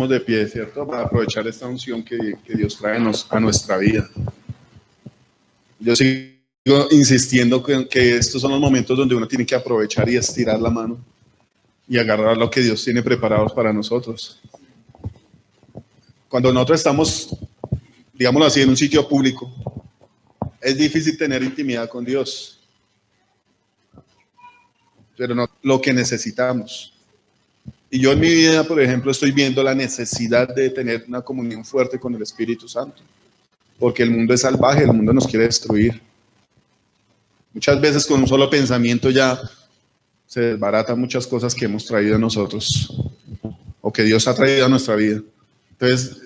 de pie, ¿cierto? Para aprovechar esta unción que Dios trae a nuestra vida. Yo sigo insistiendo que estos son los momentos donde uno tiene que aprovechar y estirar la mano y agarrar lo que Dios tiene preparado para nosotros. Cuando nosotros estamos, digámoslo así, en un sitio público, es difícil tener intimidad con Dios, pero no lo que necesitamos. Y yo en mi vida, por ejemplo, estoy viendo la necesidad de tener una comunión fuerte con el Espíritu Santo, porque el mundo es salvaje, el mundo nos quiere destruir. Muchas veces con un solo pensamiento ya se desbaratan muchas cosas que hemos traído a nosotros o que Dios ha traído a nuestra vida. Entonces,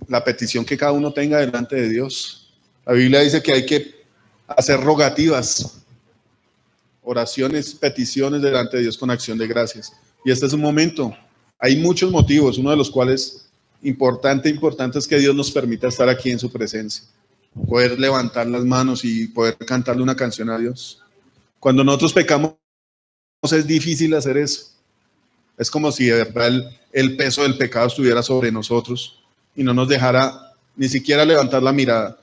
la petición que cada uno tenga delante de Dios. La Biblia dice que hay que hacer rogativas, oraciones, peticiones delante de Dios con acción de gracias. Y este es un momento. Hay muchos motivos, uno de los cuales importante es que Dios nos permita estar aquí en su presencia, poder levantar las manos y poder cantarle una canción a Dios. Cuando nosotros pecamos es difícil hacer eso. Es como si de verdad el peso del pecado estuviera sobre nosotros y no nos dejara ni siquiera levantar la mirada,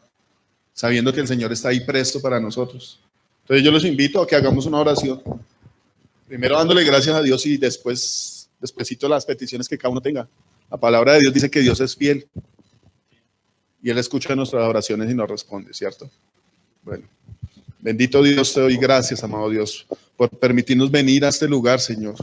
sabiendo que el Señor está ahí presto para nosotros. Entonces yo los invito a que hagamos una oración, primero dándole gracias a Dios y despuésito las peticiones que cada uno tenga. La palabra de Dios dice que Dios es fiel y Él escucha nuestras oraciones y nos responde, ¿cierto? Bueno, bendito Dios, te doy gracias, amado Dios, por permitirnos venir a este lugar, Señor,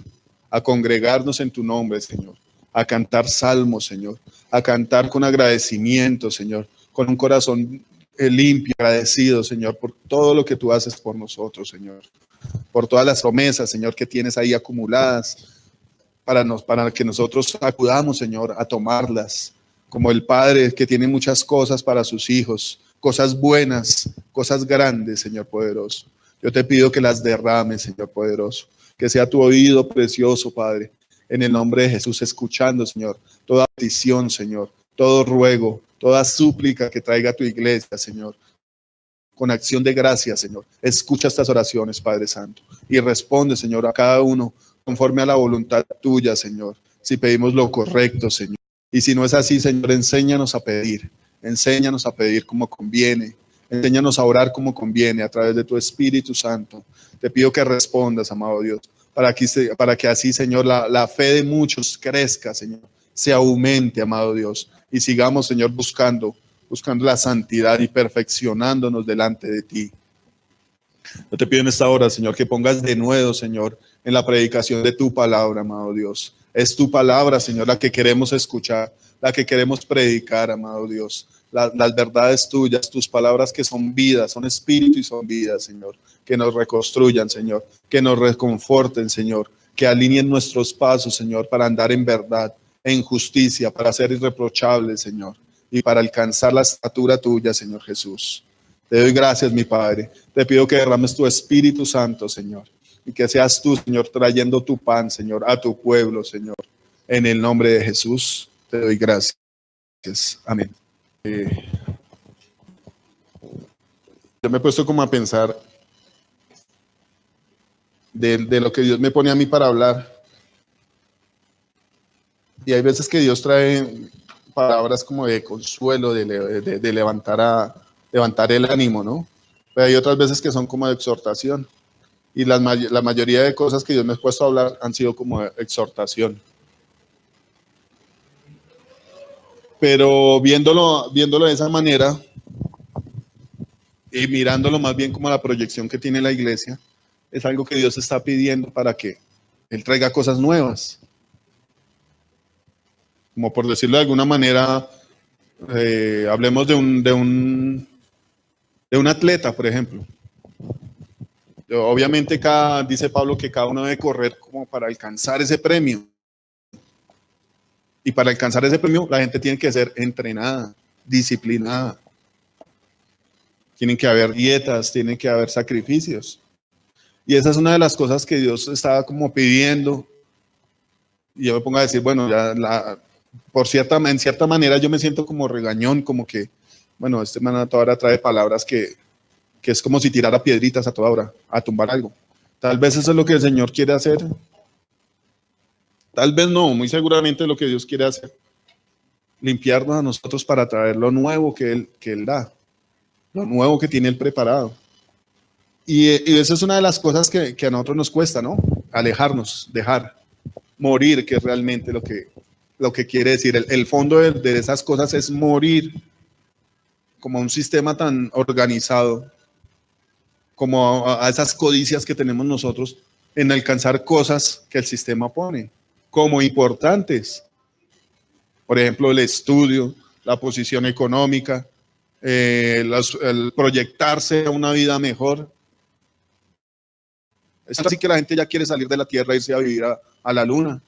a congregarnos en tu nombre, Señor, a cantar salmos, Señor, a cantar con agradecimiento, Señor, con un corazón limpio, agradecido, Señor, por todo lo que tú haces por nosotros, Señor, por todas las promesas, Señor, que tienes ahí acumuladas para que nosotros acudamos, Señor, a tomarlas, como el Padre que tiene muchas cosas para sus hijos, cosas buenas, cosas grandes, Señor poderoso. Yo te pido que las derrames, Señor poderoso, que sea tu oído precioso, Padre, en el nombre de Jesús, escuchando, Señor, toda petición, Señor, todo ruego, toda súplica que traiga tu iglesia, Señor, con acción de gracias, Señor. Escucha estas oraciones, Padre Santo, y responde, Señor, a cada uno conforme a la voluntad tuya, Señor. Si pedimos lo correcto, Señor. Y si no es así, Señor, enséñanos a pedir como conviene. Enséñanos a orar como conviene a través de tu Espíritu Santo. Te pido que respondas, amado Dios, para que así, Señor, la fe de muchos crezca, Señor, se aumente, amado Dios, y sigamos, Señor, buscando la santidad y perfeccionándonos delante de ti. Yo te pido en esta hora, Señor, que pongas de nuevo, Señor, en la predicación de tu palabra, amado Dios. Es tu palabra, Señor, la que queremos escuchar, la que queremos predicar, amado Dios. Las verdades tuyas, tus palabras que son vida, son espíritu y son vida, Señor. Que nos reconstruyan, Señor. Que nos reconforten, Señor. Que alineen nuestros pasos, Señor, para andar en verdad, en justicia, para ser irreprochables, Señor. Y para alcanzar la estatura tuya, Señor Jesús. Te doy gracias, mi Padre. Te pido que derrames tu Espíritu Santo, Señor. Y que seas tú, Señor, trayendo tu pan, Señor, a tu pueblo, Señor. En el nombre de Jesús, te doy gracias. Amén. Yo me he puesto como a pensar de lo que Dios me pone a mí para hablar. Y hay veces que Dios trae palabras como de consuelo, de levantar el ánimo, ¿no? Pero hay otras veces que son como de exhortación. Y la mayoría de cosas que Dios me ha puesto a hablar han sido como de exhortación. Pero viéndolo de esa manera y mirándolo más bien como la proyección que tiene la iglesia, es algo que Dios está pidiendo para que Él traiga cosas nuevas. Como por decirlo de alguna manera, hablemos de un atleta, por ejemplo. Obviamente dice Pablo que cada uno debe correr como para alcanzar ese premio. Y para alcanzar ese premio, la gente tiene que ser entrenada, disciplinada. Tienen que haber dietas, tienen que haber sacrificios. Y esa es una de las cosas que Dios estaba como pidiendo. Y yo me pongo a decir, bueno, en cierta manera yo me siento como regañón, como que, bueno, este man a toda hora trae palabras que es como si tirara piedritas a toda hora, a tumbar algo. Tal vez eso es lo que el Señor quiere hacer. Tal vez no, muy seguramente es lo que Dios quiere hacer. limpiarnos a nosotros para traer lo nuevo que Él da, lo nuevo que tiene Él preparado. Y esa es una de las cosas que a nosotros nos cuesta, ¿no? Alejarnos, dejar, morir, que es realmente lo que quiere decir. El fondo de esas cosas es morir, como un sistema tan organizado, como a esas codicias que tenemos nosotros en alcanzar cosas que el sistema pone como importantes. Por ejemplo, el estudio, la posición económica, el proyectarse a una vida mejor. Es así que la gente ya quiere salir de la Tierra e irse a vivir a la Luna.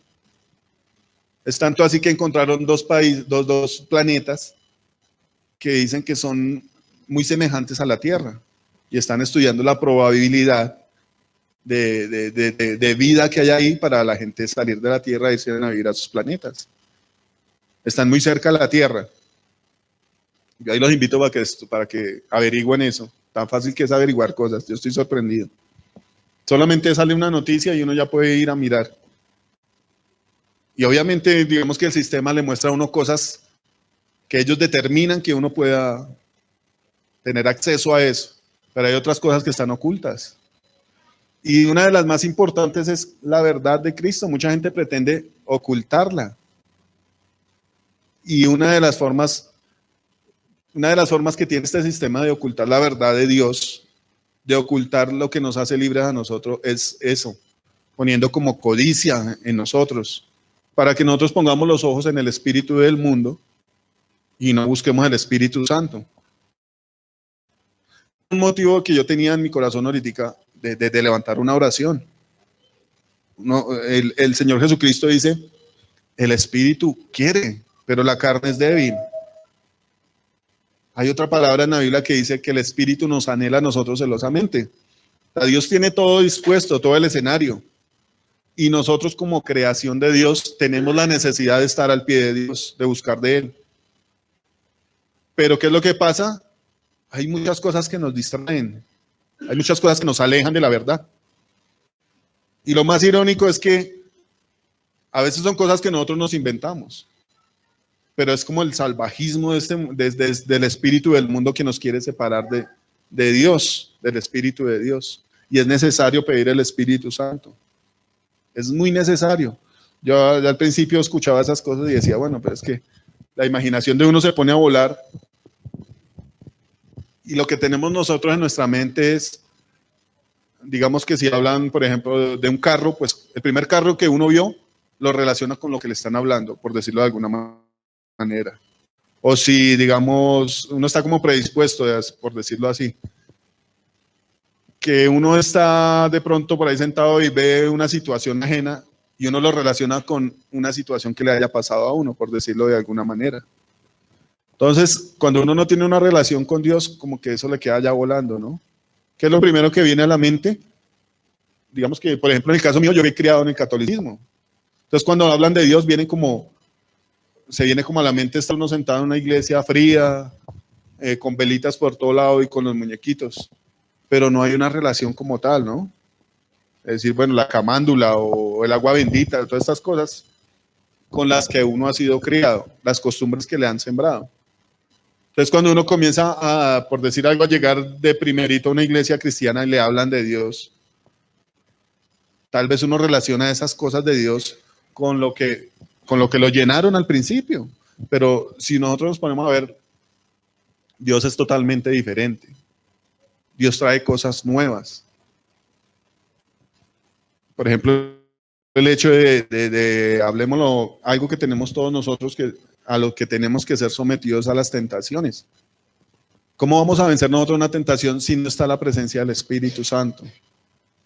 Es tanto así que encontraron dos planetas que dicen que son muy semejantes a la Tierra y están estudiando la probabilidad de vida que hay ahí para la gente salir de la Tierra e irse a vivir a sus planetas. Están muy cerca de la Tierra. Yo ahí los invito para que averigüen eso. Tan fácil que es averiguar cosas. Yo estoy sorprendido. Solamente sale una noticia y uno ya puede ir a mirar. Y obviamente, digamos que el sistema le muestra a uno cosas que ellos determinan que uno pueda tener acceso a eso. Pero hay otras cosas que están ocultas. Y una de las más importantes es la verdad de Cristo. Mucha gente pretende ocultarla. Y una de las formas que tiene este sistema de ocultar la verdad de Dios, de ocultar lo que nos hace libres a nosotros, es eso, poniendo como codicia en nosotros, para que nosotros pongamos los ojos en el espíritu del mundo y no busquemos el Espíritu Santo. Un motivo que yo tenía en mi corazón ahorita de levantar una oración. El Señor Jesucristo dice, el Espíritu quiere, pero la carne es débil. Hay otra palabra en la Biblia que dice que el Espíritu nos anhela a nosotros celosamente. O sea, Dios tiene todo dispuesto, todo el escenario. Y nosotros como creación de Dios tenemos la necesidad de estar al pie de Dios, de buscar de Él. Pero ¿qué es lo que pasa? Hay muchas cosas que nos distraen. Hay muchas cosas que nos alejan de la verdad. Y lo más irónico es que a veces son cosas que nosotros nos inventamos. Pero es como el salvajismo del espíritu del mundo que nos quiere separar de Dios, del Espíritu de Dios. Y es necesario pedir el Espíritu Santo. Es muy necesario. Yo al principio escuchaba esas cosas y decía, bueno, pero es que la imaginación de uno se pone a volar. Y lo que tenemos nosotros en nuestra mente es, digamos que si hablan, por ejemplo, de un carro, pues el primer carro que uno vio lo relaciona con lo que le están hablando, por decirlo de alguna manera. O si, digamos, uno está como predispuesto, por decirlo así, que uno está de pronto por ahí sentado y ve una situación ajena y uno lo relaciona con una situación que le haya pasado a uno, por decirlo de alguna manera. Entonces, cuando uno no tiene una relación con Dios, como que eso le queda ya volando, ¿no? ¿Qué es lo primero que viene a la mente? Digamos que, por ejemplo, en el caso mío, yo he criado en el catolicismo. Entonces, cuando hablan de Dios, se viene como a la mente estar uno sentado en una iglesia fría, con velitas por todo lado y con los muñequitos. Pero no hay una relación como tal, ¿no? Es decir, bueno, la camándula o el agua bendita, todas estas cosas con las que uno ha sido criado, las costumbres que le han sembrado. Entonces, cuando uno comienza por decir algo, a llegar de primerito a una iglesia cristiana y le hablan de Dios, tal vez uno relaciona esas cosas de Dios con lo que lo llenaron al principio. Pero si nosotros nos ponemos a ver, Dios es totalmente diferente. Dios trae cosas nuevas. Por ejemplo, el hecho hablemoslo, algo que tenemos todos nosotros, a lo que tenemos que ser sometidos a las tentaciones. ¿Cómo vamos a vencer nosotros una tentación si no está la presencia del Espíritu Santo?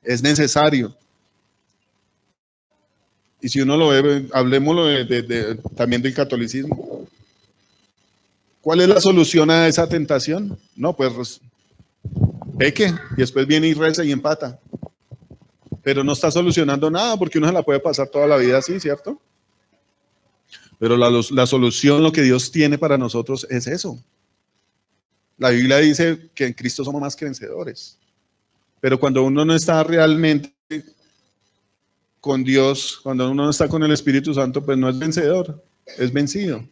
Es necesario. Y si uno lo ve, hablemoslo también del catolicismo. ¿Cuál es la solución a esa tentación? No, pues peque y después viene y reza y empata. Pero no está solucionando nada porque uno se la puede pasar toda la vida así, ¿cierto? Pero la solución, lo que Dios tiene para nosotros es eso. La Biblia dice que en Cristo somos más que vencedores. Pero cuando uno no está realmente con Dios, cuando uno no está con el Espíritu Santo, pues no es vencedor, es vencido.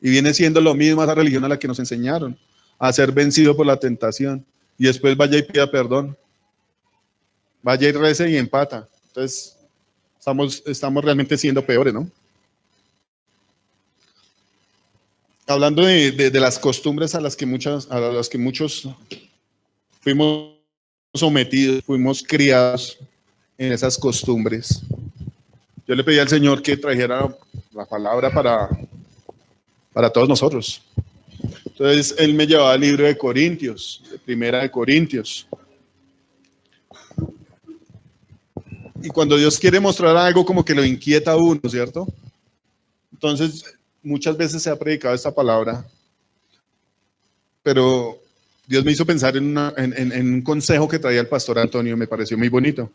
Y viene siendo lo mismo esa religión a la que nos enseñaron, a ser vencido por la tentación. Y después vaya y pida perdón. Vaya y rece y empata. Entonces, estamos realmente siendo peores, ¿no? Hablando de las costumbres a las que muchos fuimos sometidos, fuimos criados en esas costumbres. Yo le pedí al Señor que trajera la palabra para todos nosotros. Entonces, Él me llevaba al libro de Corintios, de Primera de Corintios. Y cuando Dios quiere mostrar algo, como que lo inquieta a uno, ¿cierto? Entonces, muchas veces se ha predicado esta palabra, pero Dios me hizo pensar en un consejo que traía el pastor Antonio, me pareció muy bonito.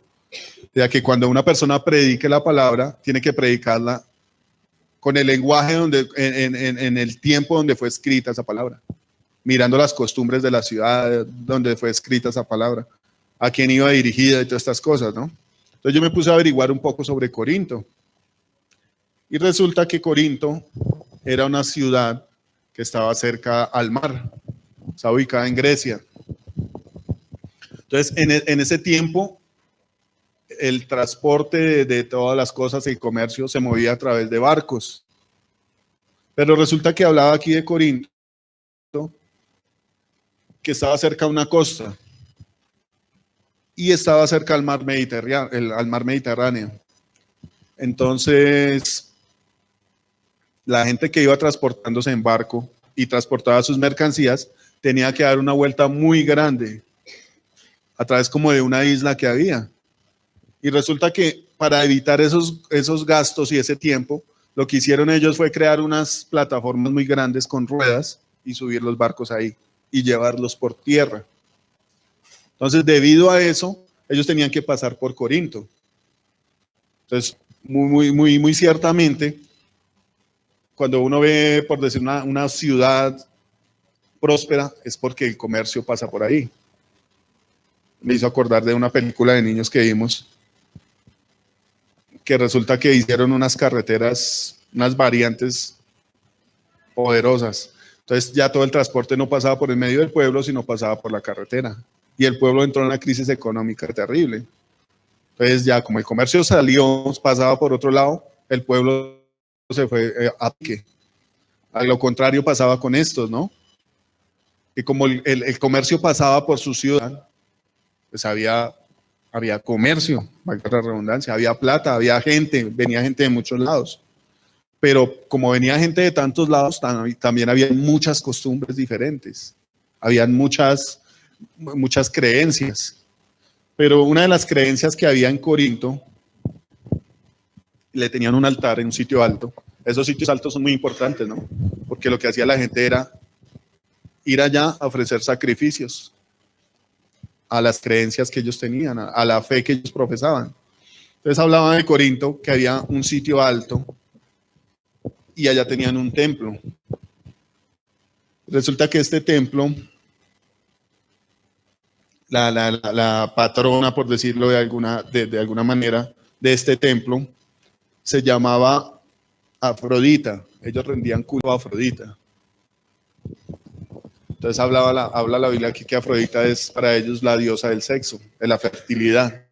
Ya que cuando una persona predique la palabra, tiene que predicarla con el lenguaje en el tiempo donde fue escrita esa palabra, mirando las costumbres de la ciudad donde fue escrita esa palabra, a quién iba dirigida y todas estas cosas, ¿no? Entonces yo me puse a averiguar un poco sobre Corinto. Y resulta que Corinto era una ciudad que estaba cerca al mar, estaba ubicada en Grecia. Entonces, en ese tiempo, el transporte de todas las cosas, el comercio, se movía a través de barcos. Pero resulta que hablaba aquí de Corinto, que estaba cerca a una costa y estaba cerca al mar Mediterráneo. Entonces, la gente que iba transportándose en barco y transportaba sus mercancías tenía que dar una vuelta muy grande a través como de una isla que había. Y resulta que para evitar esos gastos y ese tiempo, lo que hicieron ellos fue crear unas plataformas muy grandes con ruedas y subir los barcos ahí y llevarlos por tierra. Entonces, debido a eso, ellos tenían que pasar por Corinto. Entonces, muy ciertamente, cuando uno ve, por decir, una ciudad próspera, es porque el comercio pasa por ahí. Me hizo acordar de una película de niños que vimos, que resulta que hicieron unas carreteras, unas variantes poderosas. Entonces ya todo el transporte no pasaba por el medio del pueblo, sino pasaba por la carretera. Y el pueblo entró en una crisis económica terrible. Entonces ya como el comercio salió, pasaba por otro lado, el pueblo se fue a pique. A lo contrario pasaba con estos, ¿no? Que como el comercio pasaba por su ciudad, pues había comercio, valga la redundancia, había plata, había gente, venía gente de muchos lados. Pero como venía gente de tantos lados, también había muchas costumbres diferentes, habían muchas creencias. Pero una de las creencias que había en Corinto, le tenían un altar en un sitio alto. Esos sitios altos son muy importantes, ¿no? Porque lo que hacía la gente era ir allá a ofrecer sacrificios a las creencias que ellos tenían, a la fe que ellos profesaban. Entonces hablaban de Corinto, que había un sitio alto y allá tenían un templo. Resulta que este templo, la patrona, por decirlo de alguna manera, de este templo, se llamaba Afrodita. Ellos rendían culto a Afrodita. Entonces habla la Biblia aquí que Afrodita es para ellos la diosa del sexo, de la fertilidad.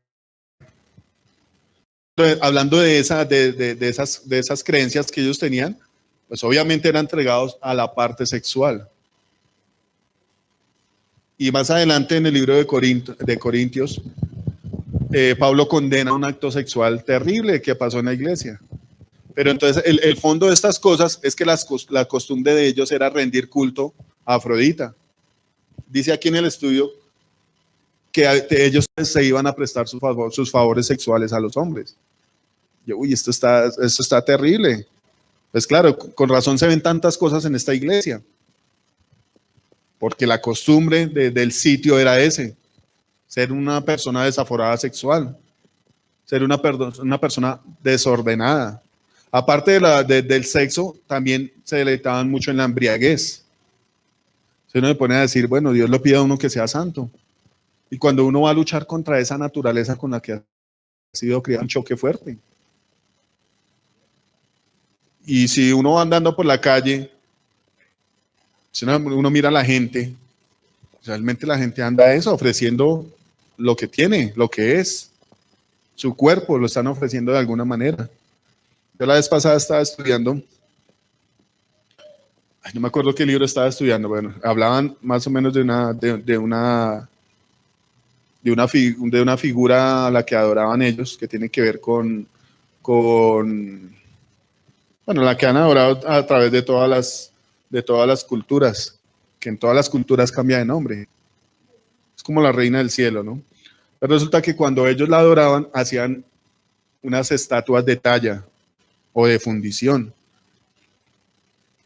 Entonces, hablando de esas creencias que ellos tenían, pues obviamente eran entregados a la parte sexual. Y más adelante en el libro de Corintios, Pablo condena un acto sexual terrible que pasó en la iglesia. Pero entonces el fondo de estas cosas es que la costumbre de ellos era rendir culto a Afrodita. Dice aquí en el estudio que ellos se iban a prestar sus favores sexuales a los hombres. Yo, uy, esto está terrible. Pues claro, con razón se ven tantas cosas en esta iglesia. Porque la costumbre del sitio era ese, ser una persona desaforada sexual, ser una persona desordenada. Aparte del sexo, también se deleitaban mucho en la embriaguez. Si uno se pone a decir, bueno, Dios le pide a uno que sea santo. Y cuando uno va a luchar contra esa naturaleza con la que ha sido criado, un choque fuerte. Y si uno va andando por la calle Si uno mira a la gente, realmente la gente anda a eso, ofreciendo lo que tiene, lo que es. Su cuerpo lo están ofreciendo de alguna manera. Yo la vez pasada estaba estudiando, no me acuerdo qué libro estaba estudiando, bueno, hablaban más o menos de una figura a la que adoraban ellos, que tiene que ver bueno, la que han adorado a través de todas las culturas, que en todas las culturas cambia de nombre. Es como la reina del cielo, ¿no? Pero resulta que cuando ellos la adoraban, hacían unas estatuas de talla o de fundición.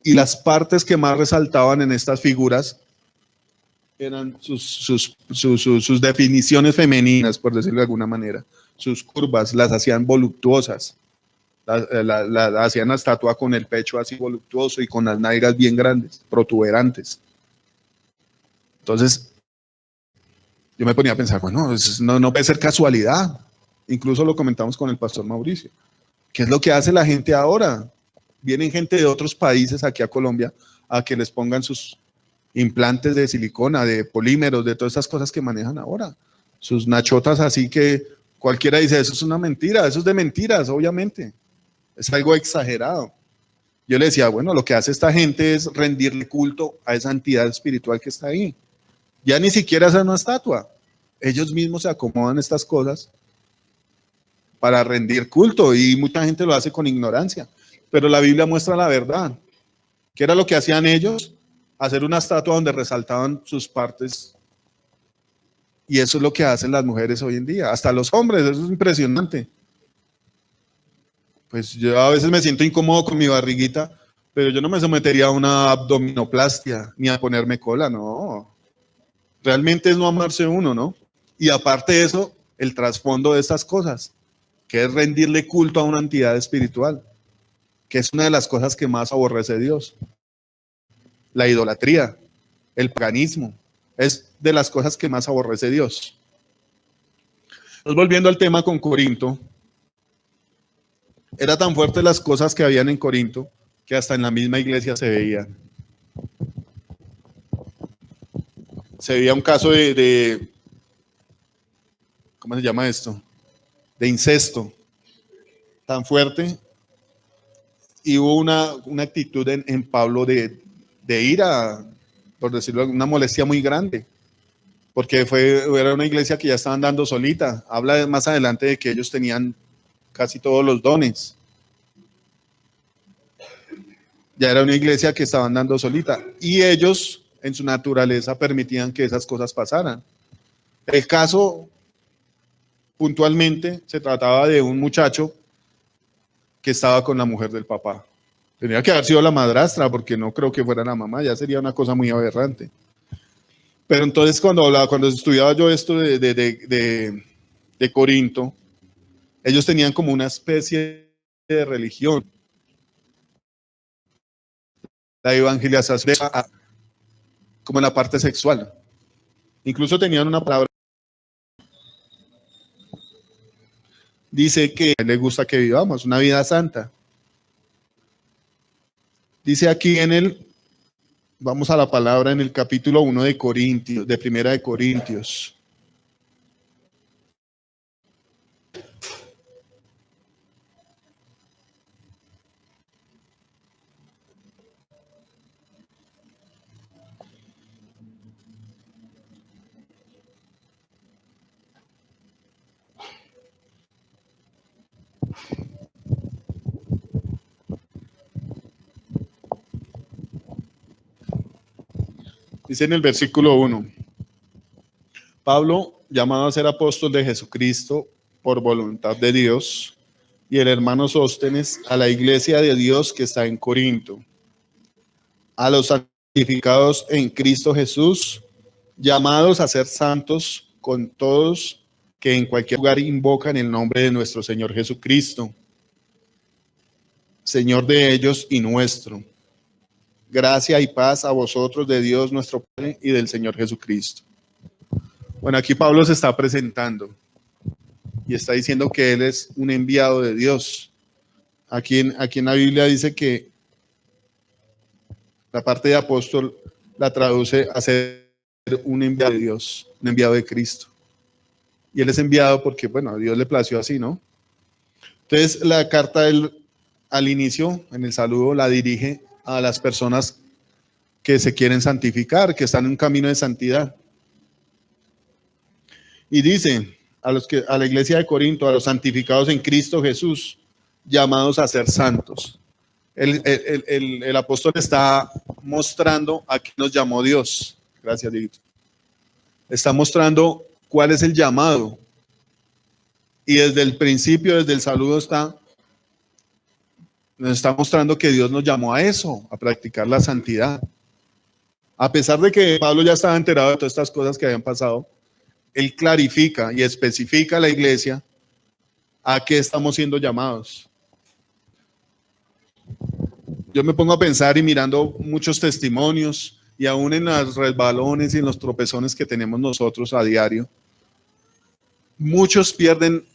Y las partes que más resaltaban en estas figuras eran sus definiciones femeninas, por decirlo de alguna manera. Sus curvas las hacían voluptuosas. Hacían la estatua con el pecho así voluptuoso y con las nalgas bien grandes, protuberantes. Entonces, yo me ponía a pensar, bueno, no puede ser casualidad. Incluso lo comentamos con el pastor Mauricio. ¿Qué es lo que hace la gente ahora? Vienen gente de otros países aquí a Colombia a que les pongan sus implantes de silicona, de polímeros, de todas esas cosas que manejan ahora. Sus nachotas así que cualquiera dice, eso es una mentira, eso es de mentiras, obviamente. Es algo exagerado. Yo le decía, bueno, lo que hace esta gente es rendirle culto a esa entidad espiritual que está ahí. Ya ni siquiera es una estatua. Ellos mismos se acomodan estas cosas para rendir culto y mucha gente lo hace con ignorancia. Pero la Biblia muestra la verdad. ¿Qué era lo que hacían ellos? Hacer una estatua donde resaltaban sus partes. Y eso es lo que hacen las mujeres hoy en día. Hasta los hombres, eso es impresionante. Pues yo a veces me siento incómodo con mi barriguita, pero yo no me sometería a una abdominoplastia ni a ponerme cola, no. Realmente es no amarse uno, ¿no? Y aparte de eso, el trasfondo de estas cosas, que es rendirle culto a una entidad espiritual, que es una de las cosas que más aborrece Dios. La idolatría, el paganismo, es de las cosas que más aborrece Dios. Entonces, volviendo al tema con Corinto, era tan fuerte las cosas que habían en Corinto que hasta en la misma iglesia se veían. Se veía un caso de ¿cómo se llama esto? De incesto tan fuerte, y hubo una actitud en Pablo de ira, por decirlo, una molestia muy grande, porque era una iglesia que ya estaban dando solita. Habla más adelante de que ellos tenían casi todos los dones. Ya era una iglesia que estaban dando solita, y ellos en su naturaleza permitían que esas cosas pasaran. El caso puntualmente se trataba de un muchacho que estaba con la mujer del papá. Tenía que haber sido la madrastra, porque no creo que fuera la mamá, ya sería una cosa muy aberrante. Pero entonces cuando estudiaba yo esto de Corinto, ellos tenían como una especie de religión. La evangelización como en la parte sexual. Incluso tenían una palabra. Dice que a él le gusta que vivamos una vida santa. Dice aquí vamos a la palabra en el capítulo 1 de Corintios, de Primera de Corintios. Dice en el versículo 1, Pablo, llamado a ser apóstol de Jesucristo por voluntad de Dios, y el hermano Sóstenes, a la iglesia de Dios que está en Corinto, a los santificados en Cristo Jesús, llamados a ser santos con todos que en cualquier lugar invocan el nombre de nuestro Señor Jesucristo, Señor de ellos y nuestro. Gracia y paz a vosotros de Dios nuestro Padre y del Señor Jesucristo. Bueno, aquí Pablo se está presentando y está diciendo que él es un enviado de Dios. Aquí en la Biblia dice que la parte de apóstol la traduce a ser un enviado de Dios, un enviado de Cristo. Y él es enviado porque, bueno, a Dios le plació así, ¿no? Entonces, la carta al inicio, en el saludo, la dirige a las personas que se quieren santificar, que están en un camino de santidad. Y dice a la iglesia de Corinto, a los santificados en Cristo Jesús, llamados a ser santos. El apóstol está mostrando a qué nos llamó Dios. Gracias, Dieguito. Está mostrando cuál es el llamado. Y desde el principio, desde el saludo, nos está mostrando que Dios nos llamó a eso, a practicar la santidad. A pesar de que Pablo ya estaba enterado de todas estas cosas que habían pasado, él clarifica y especifica a la iglesia a qué estamos siendo llamados. Yo me pongo a pensar y mirando muchos testimonios y aún en los resbalones y en los tropezones que tenemos nosotros a diario, muchos pierden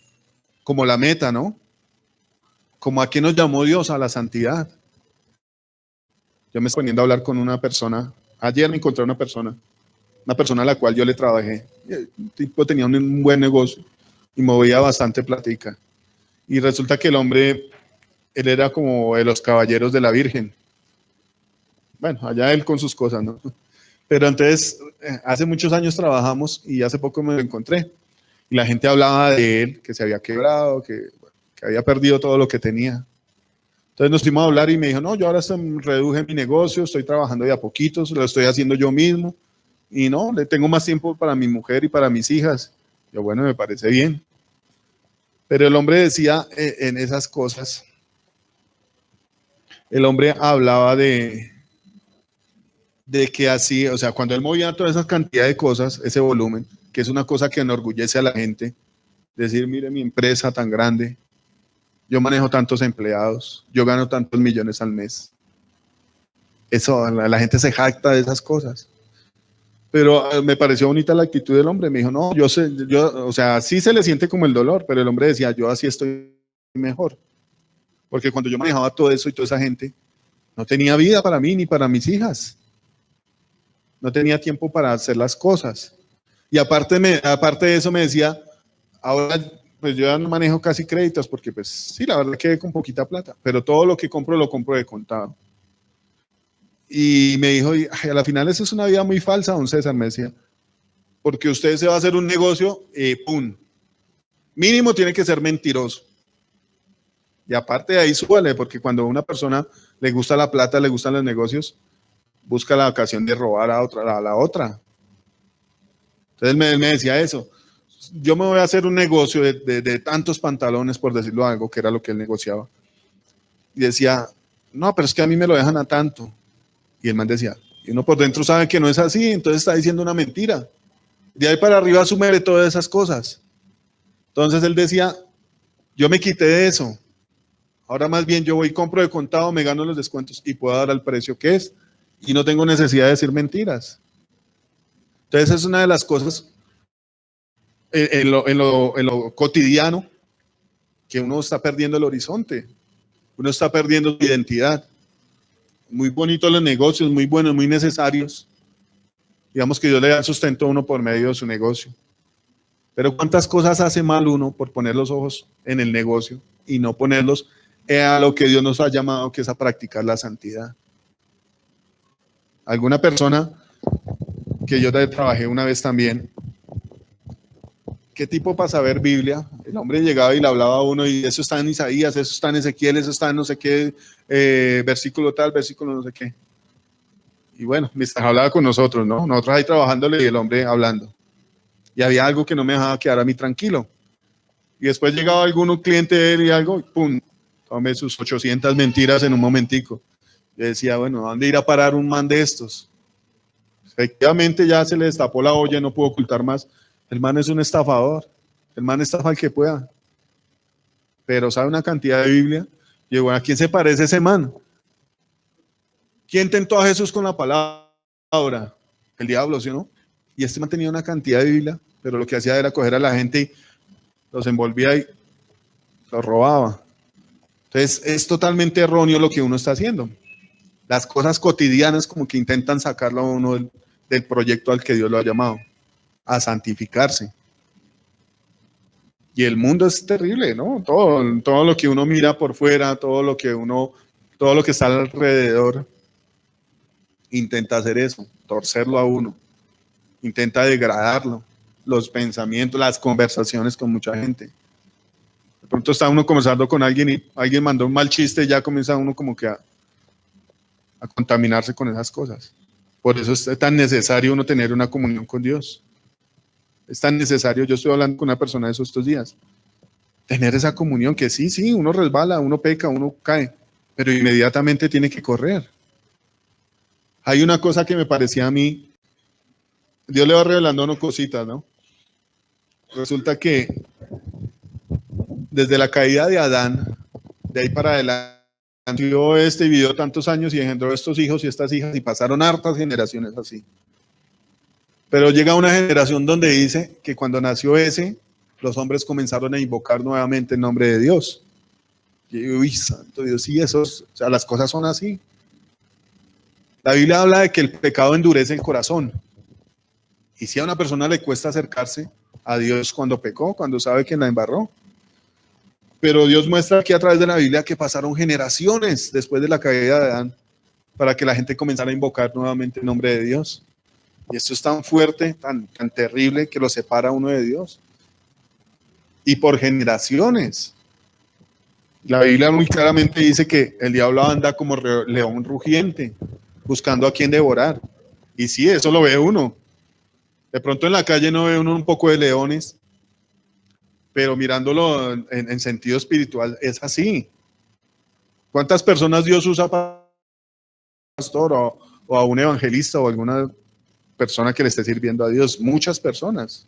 como la meta, ¿no? Como a qué nos llamó Dios, a la santidad. Yo me estoy poniendo a hablar con una persona, ayer me encontré una persona a la cual yo le trabajé. El tipo tenía un buen negocio y movía bastante platica. Y resulta que el hombre, él era como de los caballeros de la Virgen. Bueno, allá él con sus cosas, ¿no? Pero entonces, hace muchos años trabajamos y hace poco me lo encontré. Y la gente hablaba de él, que se había quebrado, que había perdido todo lo que tenía. Entonces nos fuimos a hablar y me dijo, no, yo ahora reduje mi negocio, estoy trabajando de a poquitos, lo estoy haciendo yo mismo. Y no, le tengo más tiempo para mi mujer y para mis hijas. Yo, bueno, me parece bien. Pero el hombre decía en esas cosas, el hombre hablaba de que así, o sea, cuando él movía toda esa cantidad de cosas, ese volumen, que es una cosa que enorgullece a la gente, decir, mire mi empresa tan grande, yo manejo tantos empleados, yo gano tantos millones al mes. Eso, la gente se jacta de esas cosas. Pero me pareció bonita la actitud del hombre. Me dijo, no, o sea, sí se le siente como el dolor, pero el hombre decía, yo así estoy mejor. Porque cuando yo manejaba todo eso y toda esa gente, no tenía vida para mí ni para mis hijas. No tenía tiempo para hacer las cosas. Y aparte de eso me decía, ahora pues yo ya no manejo casi créditos porque pues sí, la verdad quedé con poquita plata, pero todo lo que compro lo compro de contado. Y me dijo, ay, a la final eso es una vida muy falsa, don César, me decía, porque usted se va a hacer un negocio, ¡pum! Mínimo tiene que ser mentiroso. Y aparte de ahí súbale, porque cuando a una persona le gusta la plata, le gustan los negocios, busca la ocasión de robar a la otra. Entonces me decía eso. Yo me voy a hacer un negocio de tantos pantalones, por decirlo algo, que era lo que él negociaba. Y decía, no, pero es que a mí me lo dejan a tanto. Y el man decía, y uno por dentro sabe que no es así, entonces está diciendo una mentira. De ahí para arriba asume todas esas cosas. Entonces él decía, yo me quité de eso. Ahora más bien yo voy y compro de contado, me gano los descuentos y puedo dar al precio que es. Y no tengo necesidad de decir mentiras. Entonces es una de las cosas en lo cotidiano que uno está perdiendo el horizonte. Uno está perdiendo su identidad. Muy bonitos los negocios, muy buenos, muy necesarios. Digamos que Dios le da sustento a uno por medio de su negocio. Pero ¿cuántas cosas hace mal uno por poner los ojos en el negocio y no ponerlos a lo que Dios nos ha llamado, que es a practicar la santidad? Alguna persona que yo trabajé una vez también, ¿qué tipo para saber Biblia? El hombre llegaba y le hablaba a uno y eso está en Isaías, eso está en Ezequiel, eso está en no sé qué, versículo tal, versículo no sé qué. Y bueno, mientras hablaba con nosotros, ¿no? Nosotros ahí trabajándole y el hombre hablando. Y había algo que no me dejaba quedar a mí tranquilo. Y después llegaba algún cliente de él y algo, y ¡pum! Tomé sus 800 mentiras en un momentico. Yo decía, bueno, ¿a dónde ir a parar un man de estos? Efectivamente ya se le destapó la olla y no pudo ocultar más. El man es un estafador. El man estafa al que pueda. Pero sabe una cantidad de Biblia. Y bueno, ¿a quién se parece ese man? ¿Quién tentó a Jesús con la palabra? El diablo, ¿sí o no? Y este man tenía una cantidad de Biblia, pero lo que hacía era coger a la gente y los envolvía y los robaba. Entonces es totalmente erróneo lo que uno está haciendo. Las cosas cotidianas como que intentan sacarlo a uno del proyecto al que Dios lo ha llamado, a santificarse. Y el mundo es terrible, ¿no? Todo lo que uno mira por fuera, todo lo que está alrededor, intenta hacer eso, torcerlo a uno, intenta degradarlo, los pensamientos, las conversaciones con mucha gente. De pronto está uno conversando con alguien y alguien mandó un mal chiste y ya comienza uno como que a contaminarse con esas cosas. Por eso es tan necesario uno tener una comunión con Dios. Es tan necesario, yo estoy hablando con una persona de eso estos días, tener esa comunión que sí, uno resbala, uno peca, uno cae, pero inmediatamente tiene que correr. Hay una cosa que me parecía a mí, Dios le va revelando a uno cositas, ¿no? Resulta que desde la caída de Adán, de ahí para adelante, vivió vivió tantos años y engendró estos hijos y estas hijas y pasaron hartas generaciones así. Pero llega una generación donde dice que cuando nació los hombres comenzaron a invocar nuevamente el nombre de Dios. Y uy, santo Dios, sí, las cosas son así. La Biblia habla de que el pecado endurece el corazón. Y si a una persona le cuesta acercarse a Dios cuando pecó, cuando sabe que la embarró. Pero Dios muestra aquí a través de la Biblia que pasaron generaciones después de la caída de Adán para que la gente comenzara a invocar nuevamente el nombre de Dios. Y esto es tan fuerte, tan terrible que lo separa a uno de Dios. Y por generaciones. La Biblia muy claramente dice que el diablo anda como león rugiente, buscando a quien devorar. Y sí, eso lo ve uno. De pronto en la calle no ve uno un poco de leones, pero mirándolo en sentido espiritual es así. ¿Cuántas personas Dios usa para pastor o a un evangelista o alguna persona que le esté sirviendo a Dios? Muchas personas.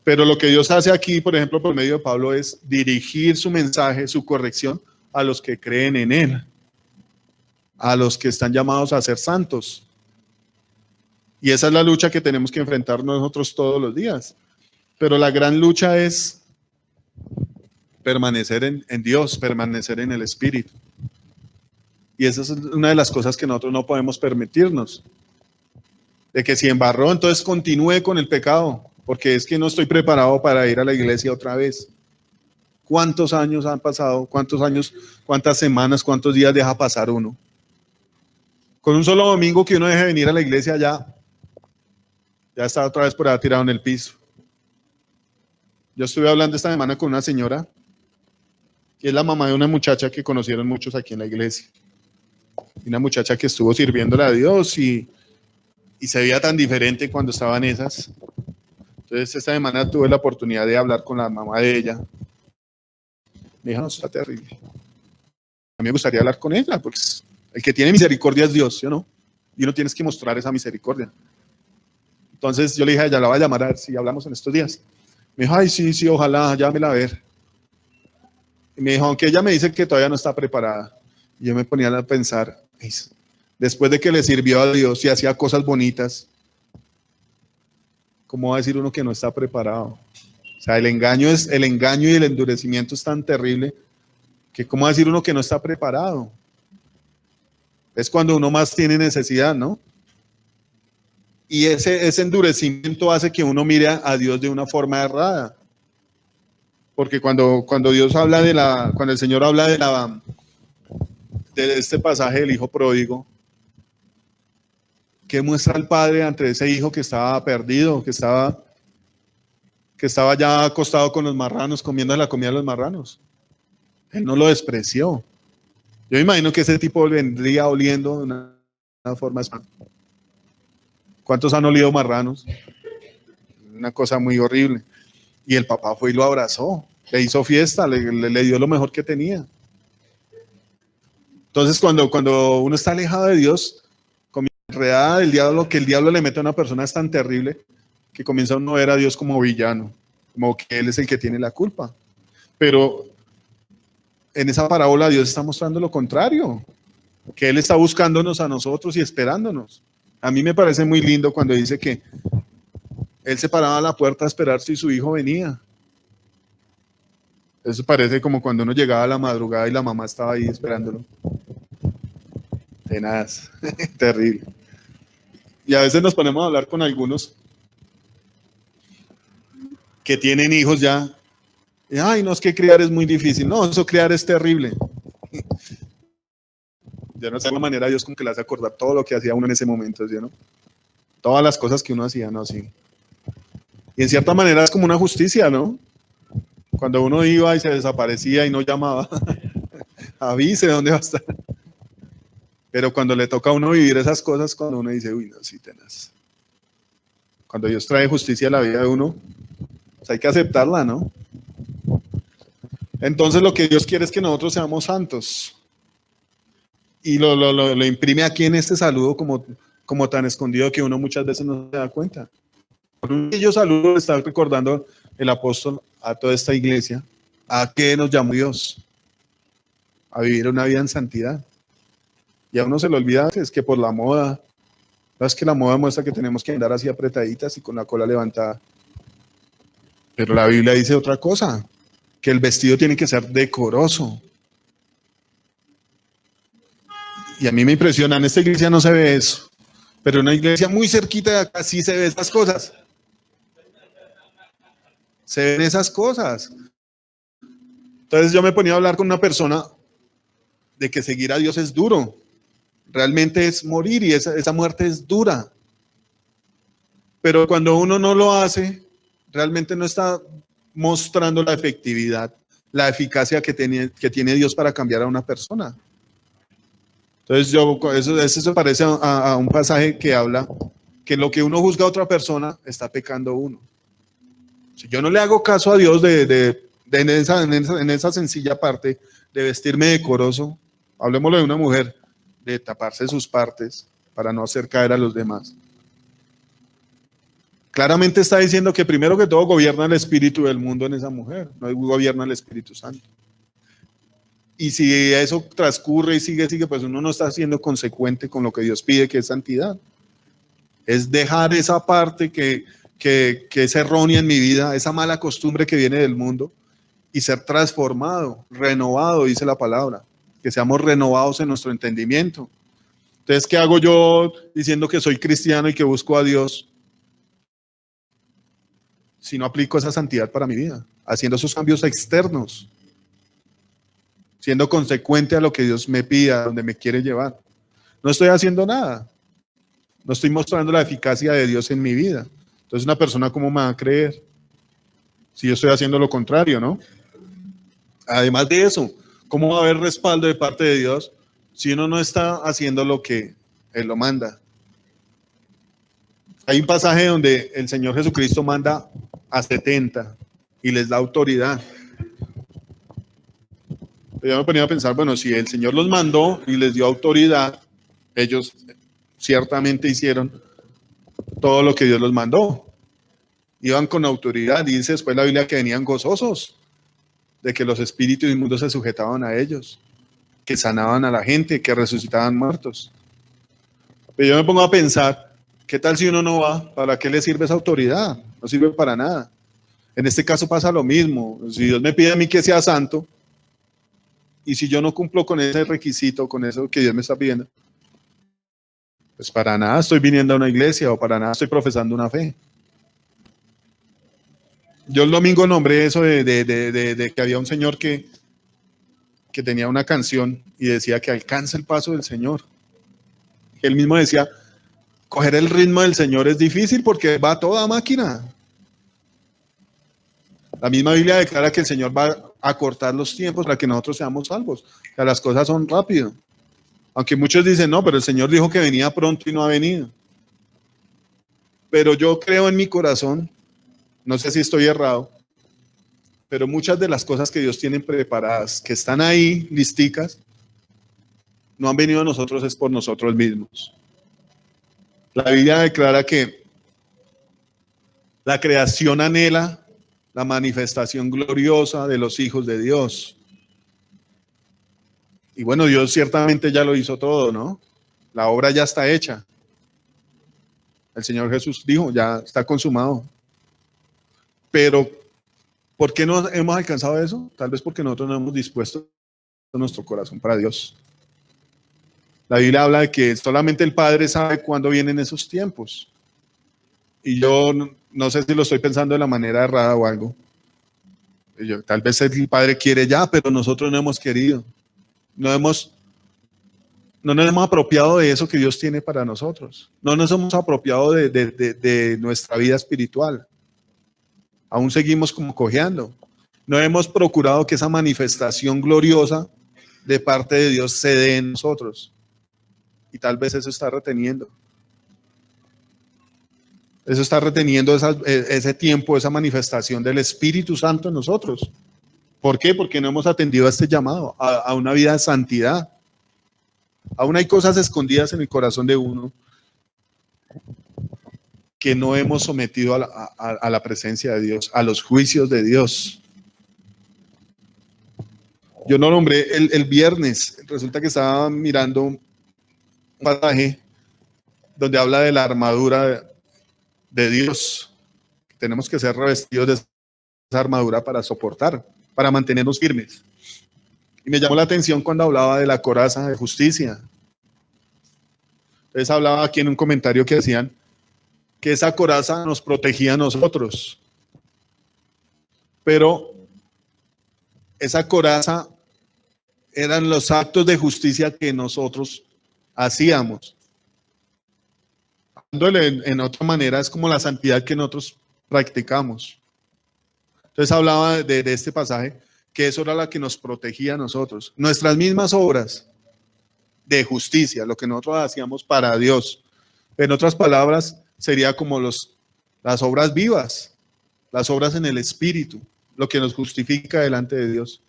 Pero lo que Dios hace aquí, por ejemplo, por medio de Pablo, es dirigir su mensaje, su corrección a los que creen en Él, a los que están llamados a ser santos. Y esa es la lucha que tenemos que enfrentar nosotros todos los días. Pero la gran lucha es permanecer en Dios, permanecer en el Espíritu. Y esa es una de las cosas que nosotros no podemos permitirnos. De que si embarró, entonces continúe con el pecado, porque es que no estoy preparado para ir a la iglesia otra vez. ¿Cuántos años han pasado? ¿Cuántos años, cuántas semanas, cuántos días deja pasar uno? Con un solo domingo que uno deje venir a la iglesia ya está otra vez por ahí tirado en el piso. Yo estuve hablando esta semana con una señora, que es la mamá de una muchacha que conocieron muchos aquí en la iglesia. Una muchacha que estuvo sirviéndole a Dios y se veía tan diferente cuando estaban esas. Entonces esta semana tuve la oportunidad de hablar con la mamá de ella. Me dijo, no, está terrible. A mí me gustaría hablar con ella, porque el que tiene misericordia es Dios, ¿sí o no? Y uno tienes que mostrar esa misericordia. Entonces yo le dije a ella, la voy a llamar a ver si hablamos en estos días. Me dijo, ay, sí, ojalá, llámela a ver. Y me dijo, aunque ella me dice que todavía no está preparada. Y yo me ponía a pensar, después de que le sirvió a Dios y hacía cosas bonitas, ¿cómo va a decir uno que no está preparado? O sea, el engaño y el endurecimiento es tan terrible que ¿cómo va a decir uno que no está preparado? Es cuando uno más tiene necesidad, ¿no? Y ese endurecimiento hace que uno mire a Dios de una forma errada. Porque cuando Dios habla cuando el Señor habla de este pasaje del hijo pródigo, ¿qué muestra el padre ante ese hijo que estaba perdido, que estaba ya acostado con los marranos, comiendo la comida de los marranos? Él no lo despreció. Yo me imagino que ese tipo vendría oliendo de una forma espantosa. ¿Cuántos han olido marranos? Una cosa muy horrible. Y el papá fue y lo abrazó, le hizo fiesta, le dio lo mejor que tenía. Entonces, cuando uno está alejado de Dios, comienza a enredar el diablo, que el diablo le mete a una persona es tan terrible que comienza uno a ver a Dios como villano, como que Él es el que tiene la culpa. Pero en esa parábola Dios está mostrando lo contrario, que Él está buscándonos a nosotros y esperándonos. A mí me parece muy lindo cuando dice que Él se paraba a la puerta a esperar si su hijo venía. Eso parece como cuando uno llegaba a la madrugada y la mamá estaba ahí esperándolo. Tenaz, terrible. Y a veces nos ponemos a hablar con algunos que tienen hijos ya. Y, ay, no, es que criar es muy difícil. No, eso criar es terrible. Ya no sé, de alguna manera Dios como que le hace acordar todo lo que hacía uno en ese momento, ¿sí, no? Todas las cosas que uno hacía, ¿no? Sí. Y en cierta manera es como una justicia, ¿no? Cuando uno iba y se desaparecía y no llamaba, avise dónde va a estar. Pero cuando le toca a uno vivir esas cosas, cuando uno dice, uy, no, sí, tenaz. Cuando Dios trae justicia a la vida de uno, pues hay que aceptarla, ¿no? Entonces lo que Dios quiere es que nosotros seamos santos. Y lo imprime aquí en este saludo como tan escondido que uno muchas veces no se da cuenta. Por un bello saludo está recordando el apóstol a toda esta iglesia, a qué nos llamó Dios, a vivir una vida en santidad. Y a uno se le olvida, es que por la moda, es que la moda muestra que tenemos que andar así apretaditas y con la cola levantada. Pero la Biblia dice otra cosa, que el vestido tiene que ser decoroso. Y a mí me impresiona, en esta iglesia no se ve eso, pero en una iglesia muy cerquita de acá sí se ve esas cosas. Se ven esas cosas. Entonces yo me ponía a hablar con una persona de que seguir a Dios es duro. Realmente es morir y esa muerte es dura. Pero cuando uno no lo hace, realmente no está mostrando la efectividad, la eficacia que tiene Dios para cambiar a una persona. Entonces eso parece a un pasaje que habla que lo que uno juzga a otra persona está pecando uno. Si yo no le hago caso a Dios en esa sencilla parte de vestirme decoroso, hablemoslo de una mujer, de taparse sus partes para no hacer caer a los demás. Claramente está diciendo que primero que todo gobierna el espíritu del mundo en esa mujer, no gobierna el Espíritu Santo. Y si eso transcurre y sigue, pues uno no está siendo consecuente con lo que Dios pide, que es santidad. Es dejar esa parte que es errónea en mi vida, esa mala costumbre que viene del mundo, y ser transformado, renovado, dice la palabra, que seamos renovados en nuestro entendimiento. Entonces, ¿qué hago yo diciendo que soy cristiano y que busco a Dios si no aplico esa santidad para mi vida? Haciendo esos cambios externos, siendo consecuente a lo que Dios me pida, a donde me quiere llevar. No estoy haciendo nada. No estoy mostrando la eficacia de Dios en mi vida. Entonces, una persona, ¿cómo me va a creer? Si yo estoy haciendo lo contrario, ¿no? Además de eso, ¿cómo va a haber respaldo de parte de Dios si uno no está haciendo lo que Él lo manda? Hay un pasaje donde el Señor Jesucristo manda a 70 y les da autoridad. Yo me ponía a pensar, bueno, si el Señor los mandó y les dio autoridad, ellos ciertamente hicieron todo lo que Dios los mandó. Iban con autoridad y dice después la Biblia que venían gozosos de que los espíritus inmundos se sujetaban a ellos, que sanaban a la gente, que resucitaban muertos. Pero yo me pongo a pensar, ¿qué tal si uno no va? ¿Para qué le sirve esa autoridad? No sirve para nada. En este caso pasa lo mismo. Si Dios me pide a mí que sea santo, y si yo no cumplo con ese requisito, con eso que Dios me está pidiendo, pues para nada estoy viniendo a una iglesia o para nada estoy profesando una fe. Yo el domingo nombré eso de que había un señor que tenía una canción y decía que alcanza el paso del Señor. Él mismo decía, coger el ritmo del Señor es difícil porque va a toda máquina. La misma Biblia declara que el Señor va a cortar los tiempos para que nosotros seamos salvos. O sea, las cosas son rápido. Aunque muchos dicen, no, pero el Señor dijo que venía pronto y no ha venido. Pero yo creo en mi corazón, no sé si estoy errado, pero muchas de las cosas que Dios tiene preparadas, que están ahí listicas, no han venido a nosotros, es por nosotros mismos. La Biblia declara que la creación anhela la manifestación gloriosa de los hijos de Dios. Y bueno, Dios ciertamente ya lo hizo todo, ¿no? La obra ya está hecha. El Señor Jesús dijo, ya está consumado. Pero, ¿por qué no hemos alcanzado eso? Tal vez porque nosotros no hemos dispuesto nuestro corazón para Dios. La Biblia habla de que solamente el Padre sabe cuándo vienen esos tiempos. Y yo no sé si lo estoy pensando de la manera errada o algo. Tal vez el Padre quiere ya, pero nosotros no hemos querido. No nos hemos apropiado de eso que Dios tiene para nosotros. No nos hemos apropiado de nuestra vida espiritual. Aún seguimos como cojeando. No hemos procurado que esa manifestación gloriosa de parte de Dios se dé en nosotros. Y tal vez eso está reteniendo. Eso está reteniendo ese tiempo, esa manifestación del Espíritu Santo en nosotros. ¿Por qué? Porque no hemos atendido a este llamado, a una vida de santidad. Aún hay cosas escondidas en el corazón de uno que no hemos sometido a la presencia de Dios, a los juicios de Dios. Yo no nombré el viernes, resulta que estaba mirando un pasaje donde habla de la armadura de Dios. Tenemos que ser revestidos de esa armadura para soportar, para mantenernos firmes. Y me llamó la atención cuando hablaba de la coraza de justicia. Entonces hablaba aquí en un comentario que decían que esa coraza nos protegía a nosotros. Pero esa coraza eran los actos de justicia que nosotros hacíamos. En otra manera, es como la santidad que nosotros practicamos. Entonces hablaba de este pasaje, que eso era la que nos protegía a nosotros. Nuestras mismas obras de justicia, lo que nosotros hacíamos para Dios. En otras palabras, sería como las obras vivas, las obras en el Espíritu, lo que nos justifica delante de Dios.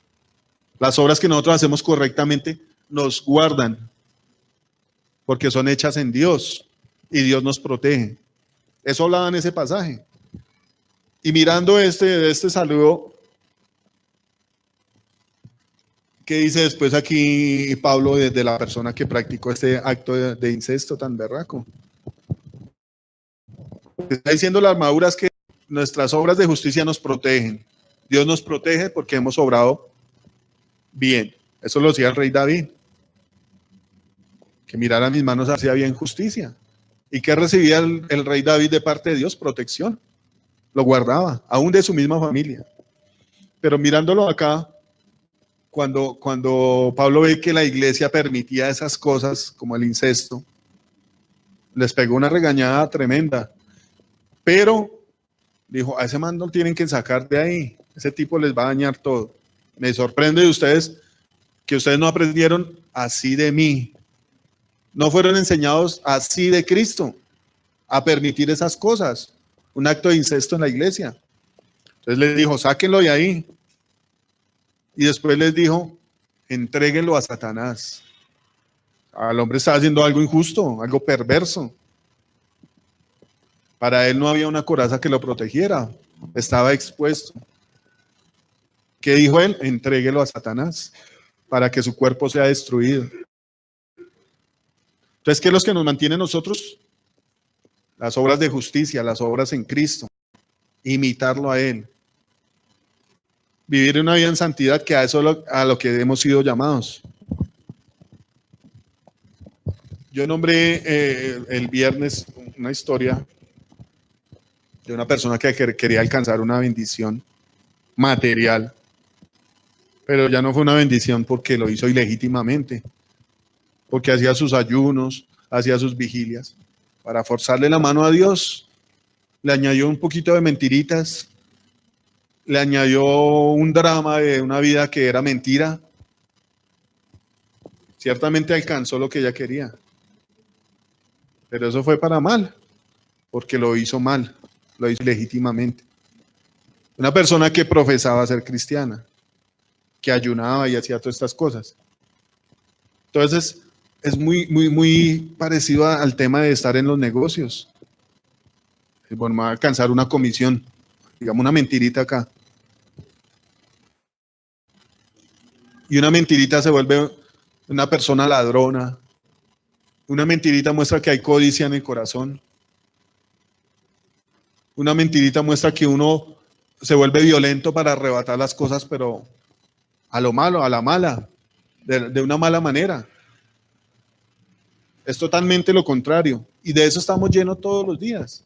Las obras que nosotros hacemos correctamente nos guardan, porque son hechas en Dios. Y Dios nos protege. Eso hablaba en ese pasaje. Y mirando este saludo, ¿qué dice después aquí Pablo de la persona que practicó este acto de incesto tan berraco? Está diciendo la armadura es que nuestras obras de justicia nos protegen. Dios nos protege porque hemos obrado bien. Eso lo decía el rey David. Que mirara mis manos hacía bien justicia. ¿Y qué recibía el rey David de parte de Dios? Protección. Lo guardaba, aún de su misma familia. Pero mirándolo acá, cuando Pablo ve que la iglesia permitía esas cosas, como el incesto, les pegó una regañada tremenda. Pero dijo, a ese man lo tienen que sacar de ahí. Ese tipo les va a dañar todo. Me sorprende de ustedes que ustedes no aprendieron así de mí. No fueron enseñados así de Cristo a permitir esas cosas, un acto de incesto en la iglesia. Entonces les dijo, sáquenlo de ahí. Y después les dijo, entréguenlo a Satanás. El hombre estaba haciendo algo injusto, algo perverso. Para él no había una coraza que lo protegiera, estaba expuesto. ¿Qué dijo él? Entréguelo a Satanás para que su cuerpo sea destruido. Entonces, ¿qué es lo que nos mantiene nosotros? Las obras de justicia, las obras en Cristo. Imitarlo a Él. Vivir una vida en santidad, que a eso a lo que hemos sido llamados. Yo nombré el viernes una historia de una persona que quería alcanzar una bendición material, pero ya no fue una bendición porque lo hizo ilegítimamente. Porque hacía sus ayunos, hacía sus vigilias, para forzarle la mano a Dios. Le añadió un poquito de mentiritas, le añadió un drama de una vida que era mentira. Ciertamente alcanzó lo que ella quería, pero eso fue para mal, porque lo hizo mal, lo hizo legítimamente. Una persona que profesaba ser cristiana, que ayunaba y hacía todas estas cosas. Entonces, es muy parecido al tema de estar en los negocios. Bueno, me va a alcanzar una comisión, digamos una mentirita acá. Y una mentirita se vuelve una persona ladrona. Una mentirita muestra que hay codicia en el corazón. Una mentirita muestra que uno se vuelve violento para arrebatar las cosas, pero a lo malo, a la mala, de una mala manera. Es totalmente lo contrario. Y de eso estamos llenos todos los días.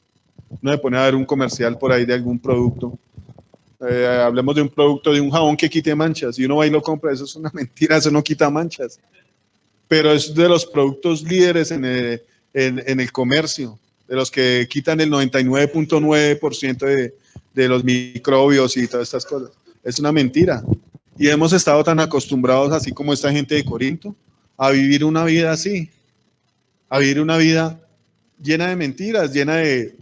No se pone a ver un comercial por ahí de algún producto. Hablemos de un producto, de un jabón que quite manchas. Y uno va y lo compra. Eso es una mentira, eso no quita manchas. Pero es de los productos líderes en el comercio, de los que quitan el 99.9% de los microbios y todas estas cosas. Es una mentira. Y hemos estado tan acostumbrados, así como esta gente de Corinto, a vivir una vida así, a vivir una vida llena de mentiras, llena de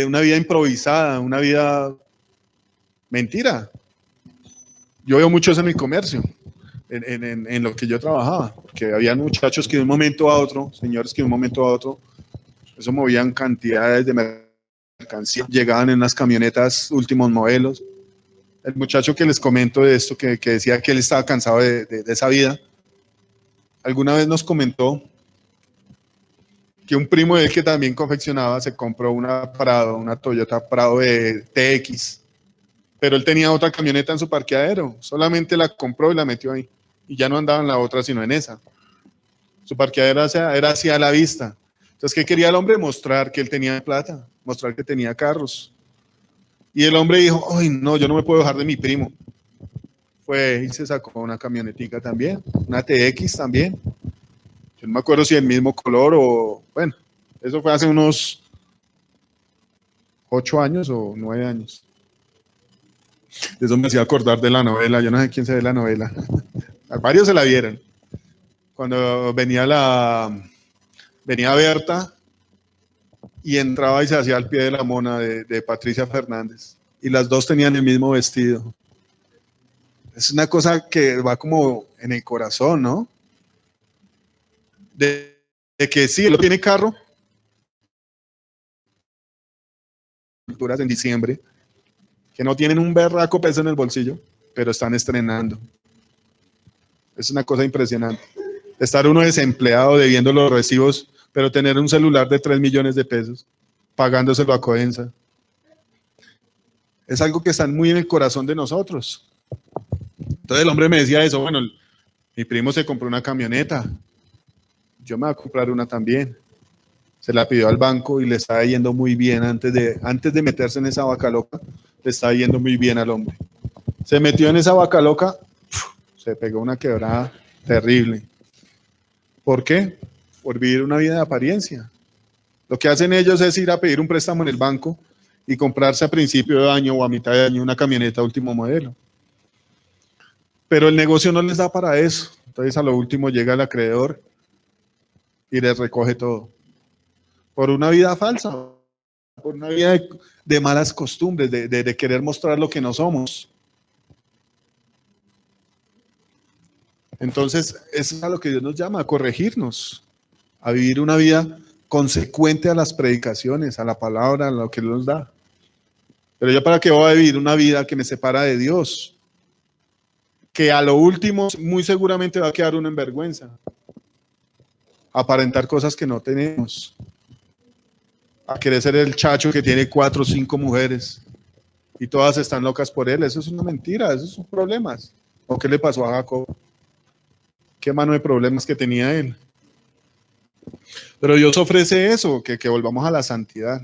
una vida improvisada, una vida mentira. Yo veo mucho eso en mi comercio, en lo que yo trabajaba, porque había muchachos que de un momento a otro, señores que de un momento a otro, eso movían cantidades de mercancía, llegaban en unas camionetas últimos modelos. El muchacho que les comento de esto, que decía que él estaba cansado de esa vida, alguna vez nos comentó que un primo de él que también confeccionaba se compró una Toyota Prado de TX, pero él tenía otra camioneta en su parqueadero, solamente la compró y la metió ahí, y ya no andaba en la otra sino en esa. Su parqueadero era hacia la vista. Entonces, ¿qué quería el hombre? Mostrar que él tenía plata, mostrar que tenía carros. Y el hombre dijo, ay no, yo no me puedo dejar de mi primo. Fue y se sacó una camionetica también, una TX también. Yo no me acuerdo si el mismo color o, bueno, eso fue hace unos 8 años o 9 años. Eso me hacía acordar de la novela, yo no sé quién se ve la novela. A varios se la vieron. Cuando venía Berta y entraba y se hacía al pie de la mona de Patricia Fernández. Y las dos tenían el mismo vestido. Es una cosa que va como en el corazón, ¿no? De que sí, él tiene carro. En diciembre, que no tienen un berraco peso en el bolsillo, pero están estrenando. Es una cosa impresionante. Estar uno desempleado, debiendo los recibos, pero tener un celular de 3 millones de pesos, pagándoselo a Codensa. Es algo que está muy en el corazón de nosotros. Entonces el hombre me decía eso, bueno, mi primo se compró una camioneta, yo me voy a comprar una también. Se la pidió al banco y le estaba yendo muy bien antes de meterse en esa vaca loca, le estaba yendo muy bien al hombre. Se metió en esa vaca loca, se pegó una quebrada terrible. ¿Por qué? Por vivir una vida de apariencia. Lo que hacen ellos es ir a pedir un préstamo en el banco y comprarse a principio de año o a mitad de año una camioneta último modelo. Pero el negocio no les da para eso. Entonces a lo último llega el acreedor y les recoge todo. Por una vida falsa, por una vida de malas costumbres, de querer mostrar lo que no somos. Entonces, eso es a lo que Dios nos llama, a corregirnos, a vivir una vida consecuente a las predicaciones, a la palabra, a lo que Él nos da. Pero yo, ¿para qué voy a vivir una vida que me separa de Dios? Que a lo último muy seguramente va a quedar uno en vergüenza. Aparentar cosas que no tenemos. A querer ser el chacho que tiene 4 o 5 mujeres y todas están locas por él. Eso es una mentira, esos son problemas. ¿O qué le pasó a Jacob? ¿Qué mano de problemas que tenía él? Pero Dios ofrece eso, que volvamos a la santidad.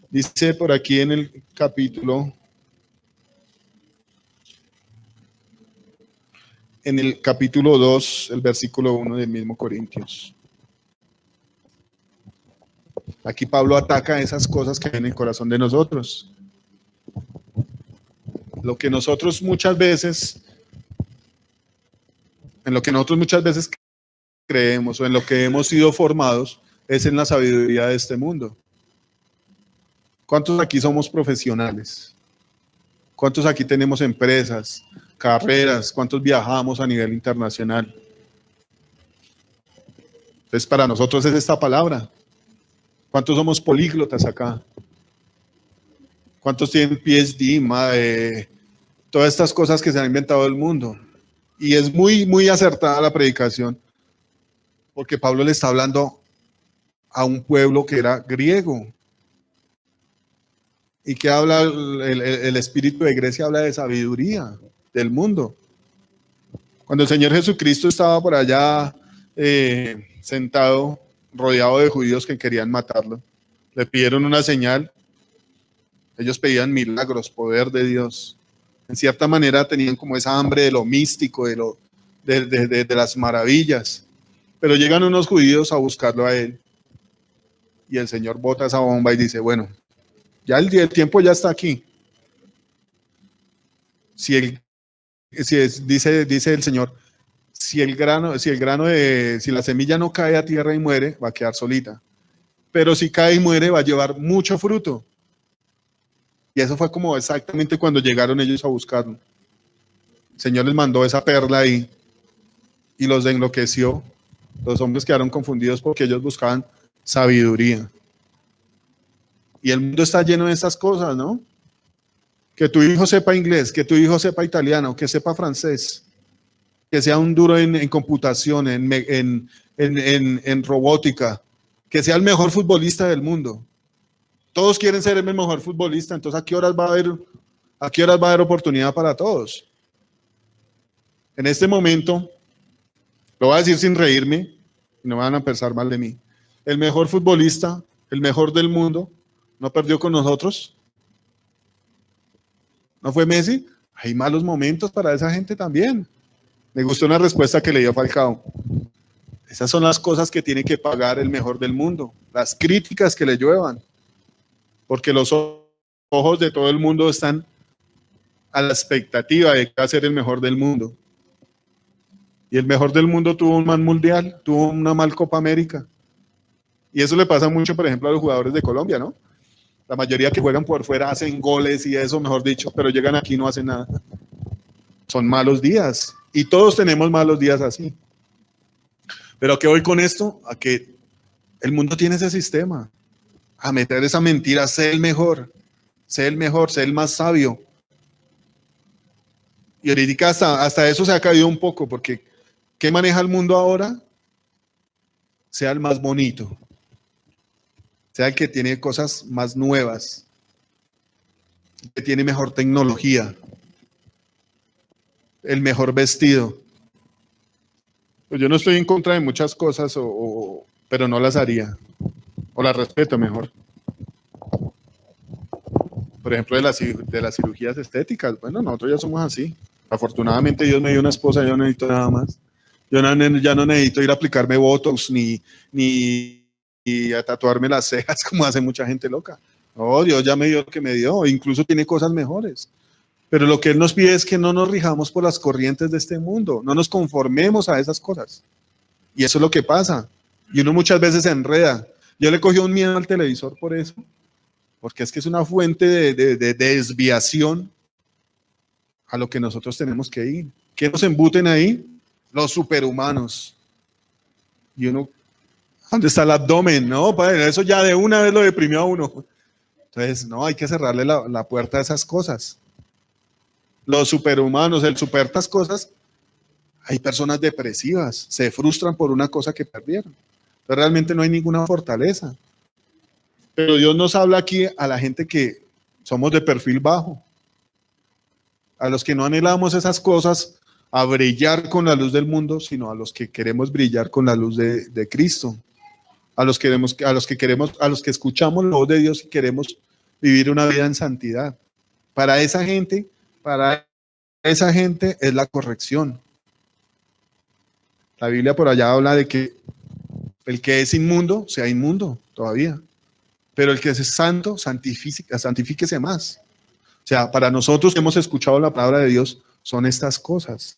Dice por aquí en el capítulo 2, el versículo 1 del mismo Corintios. Aquí Pablo ataca esas cosas que hay en el corazón de nosotros. Lo que nosotros muchas veces creemos o en lo que hemos sido formados es en la sabiduría de este mundo. ¿Cuántos aquí somos profesionales? ¿Cuántos aquí tenemos empresas, carreras? ¿Cuántos viajamos a nivel internacional? Entonces, para nosotros es esta palabra. ¿Cuántos somos políglotas acá? ¿Cuántos tienen PhD, todas estas cosas que se han inventado el mundo? Y es muy, muy acertada la predicación, porque Pablo le está hablando a un pueblo que era griego. ¿Y que habla el espíritu de Grecia? Habla de sabiduría del mundo. Cuando el Señor Jesucristo estaba por allá sentado, rodeado de judíos que querían matarlo. Le pidieron una señal. Ellos pedían milagros, poder de Dios. En cierta manera tenían como esa hambre de lo místico, de las maravillas. Pero llegan unos judíos a buscarlo a él. Y el Señor bota esa bomba y dice, bueno, ya el tiempo ya está aquí. Dice el Señor, si la semilla no cae a tierra y muere, va a quedar solita. Pero si cae y muere, va a llevar mucho fruto. Y eso fue como exactamente cuando llegaron ellos a buscarlo. El Señor les mandó esa perla ahí y los enloqueció. Los hombres quedaron confundidos porque ellos buscaban sabiduría. Y el mundo está lleno de esas cosas, ¿no? Que tu hijo sepa inglés, que tu hijo sepa italiano, que sepa francés, que sea un duro en computación, en robótica, que sea el mejor futbolista del mundo. Todos quieren ser el mejor futbolista, entonces ¿a qué horas va a haber oportunidad para todos? En este momento, lo voy a decir sin reírme, y no van a pensar mal de mí. El mejor futbolista, el mejor del mundo, ¿no perdió con nosotros? ¿No fue Messi? Hay malos momentos para esa gente también. Me gustó una respuesta que le dio Falcao. Esas son las cosas que tiene que pagar el mejor del mundo, las críticas que le lluevan, porque los ojos de todo el mundo están a la expectativa de que va a ser el mejor del mundo. Y el mejor del mundo tuvo un mal mundial, tuvo una mal Copa América. Y eso le pasa mucho, por ejemplo, a los jugadores de Colombia, ¿no? La mayoría que juegan por fuera hacen goles y eso, mejor dicho, pero llegan aquí y no hacen nada. Son malos días. Y todos tenemos malos días así. Pero ¿a qué voy con esto? A que el mundo tiene ese sistema. A meter esa mentira, sé el mejor, sé el más sabio. Y ahorita hasta eso se ha caído un poco, porque ¿qué maneja el mundo ahora? Sea el más bonito, sea el que tiene cosas más nuevas, que tiene mejor tecnología, el mejor vestido. Pues yo no estoy en contra de muchas cosas, pero no las haría, o las respeto mejor. Por ejemplo, de las cirugías estéticas. Bueno, nosotros ya somos así. Afortunadamente Dios me dio una esposa, yo no necesito nada más. Yo ya no necesito ir a aplicarme botox ni a tatuarme las cejas como hace mucha gente loca. No, Dios ya me dio lo que me dio, incluso tiene cosas mejores. Pero lo que Él nos pide es que no nos rijamos por las corrientes de este mundo, no nos conformemos a esas cosas. Y eso es lo que pasa. Y uno muchas veces se enreda. Yo le cogí un miedo al televisor por eso, porque es que es una fuente de desviación a lo que nosotros tenemos que ir. ¿Qué nos embuten ahí? Los superhumanos. Y uno, ¿dónde está el abdomen? No, padre, eso ya de una vez lo deprimió a uno. Entonces, no, hay que cerrarle la puerta a esas cosas. Los superhumanos, el supertas cosas, hay personas depresivas, se frustran por una cosa que perdieron. Entonces, realmente no hay ninguna fortaleza. Pero Dios nos habla aquí a la gente que somos de perfil bajo, a los que no anhelamos esas cosas, a brillar con la luz del mundo, sino a los que queremos brillar con la luz de Cristo, a los que escuchamos la voz de Dios y queremos vivir una vida en santidad. Para esa gente es la corrección. La Biblia por allá habla de que el que es inmundo sea inmundo todavía, pero el que es santo, santifíquese más. O sea, para nosotros que hemos escuchado la palabra de Dios, son estas cosas.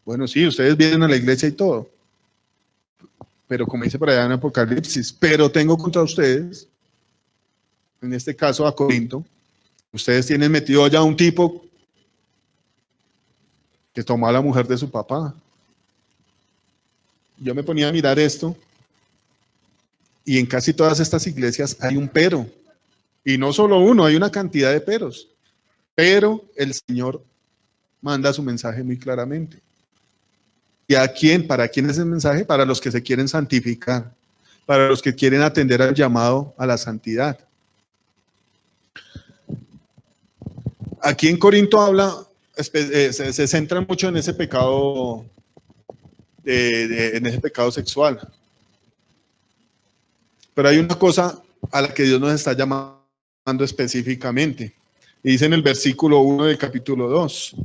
Bueno, sí, ustedes vienen a la iglesia y todo, pero como dice por allá en Apocalipsis, pero tengo contra ustedes, en este caso a Corinto, ustedes tienen metido ya un tipo que tomó a la mujer de su papá. Yo me ponía a mirar esto y en casi todas estas iglesias hay un pero. Y no solo uno, hay una cantidad de peros. Pero el Señor manda su mensaje muy claramente. ¿Y a quién? ¿Para quién es el mensaje? Para los que se quieren santificar, para los que quieren atender al llamado a la santidad. Aquí en Corinto habla, se centra mucho en ese pecado en ese pecado sexual. Pero hay una cosa a la que Dios nos está llamando específicamente. Y dice en el versículo 1 del capítulo 2,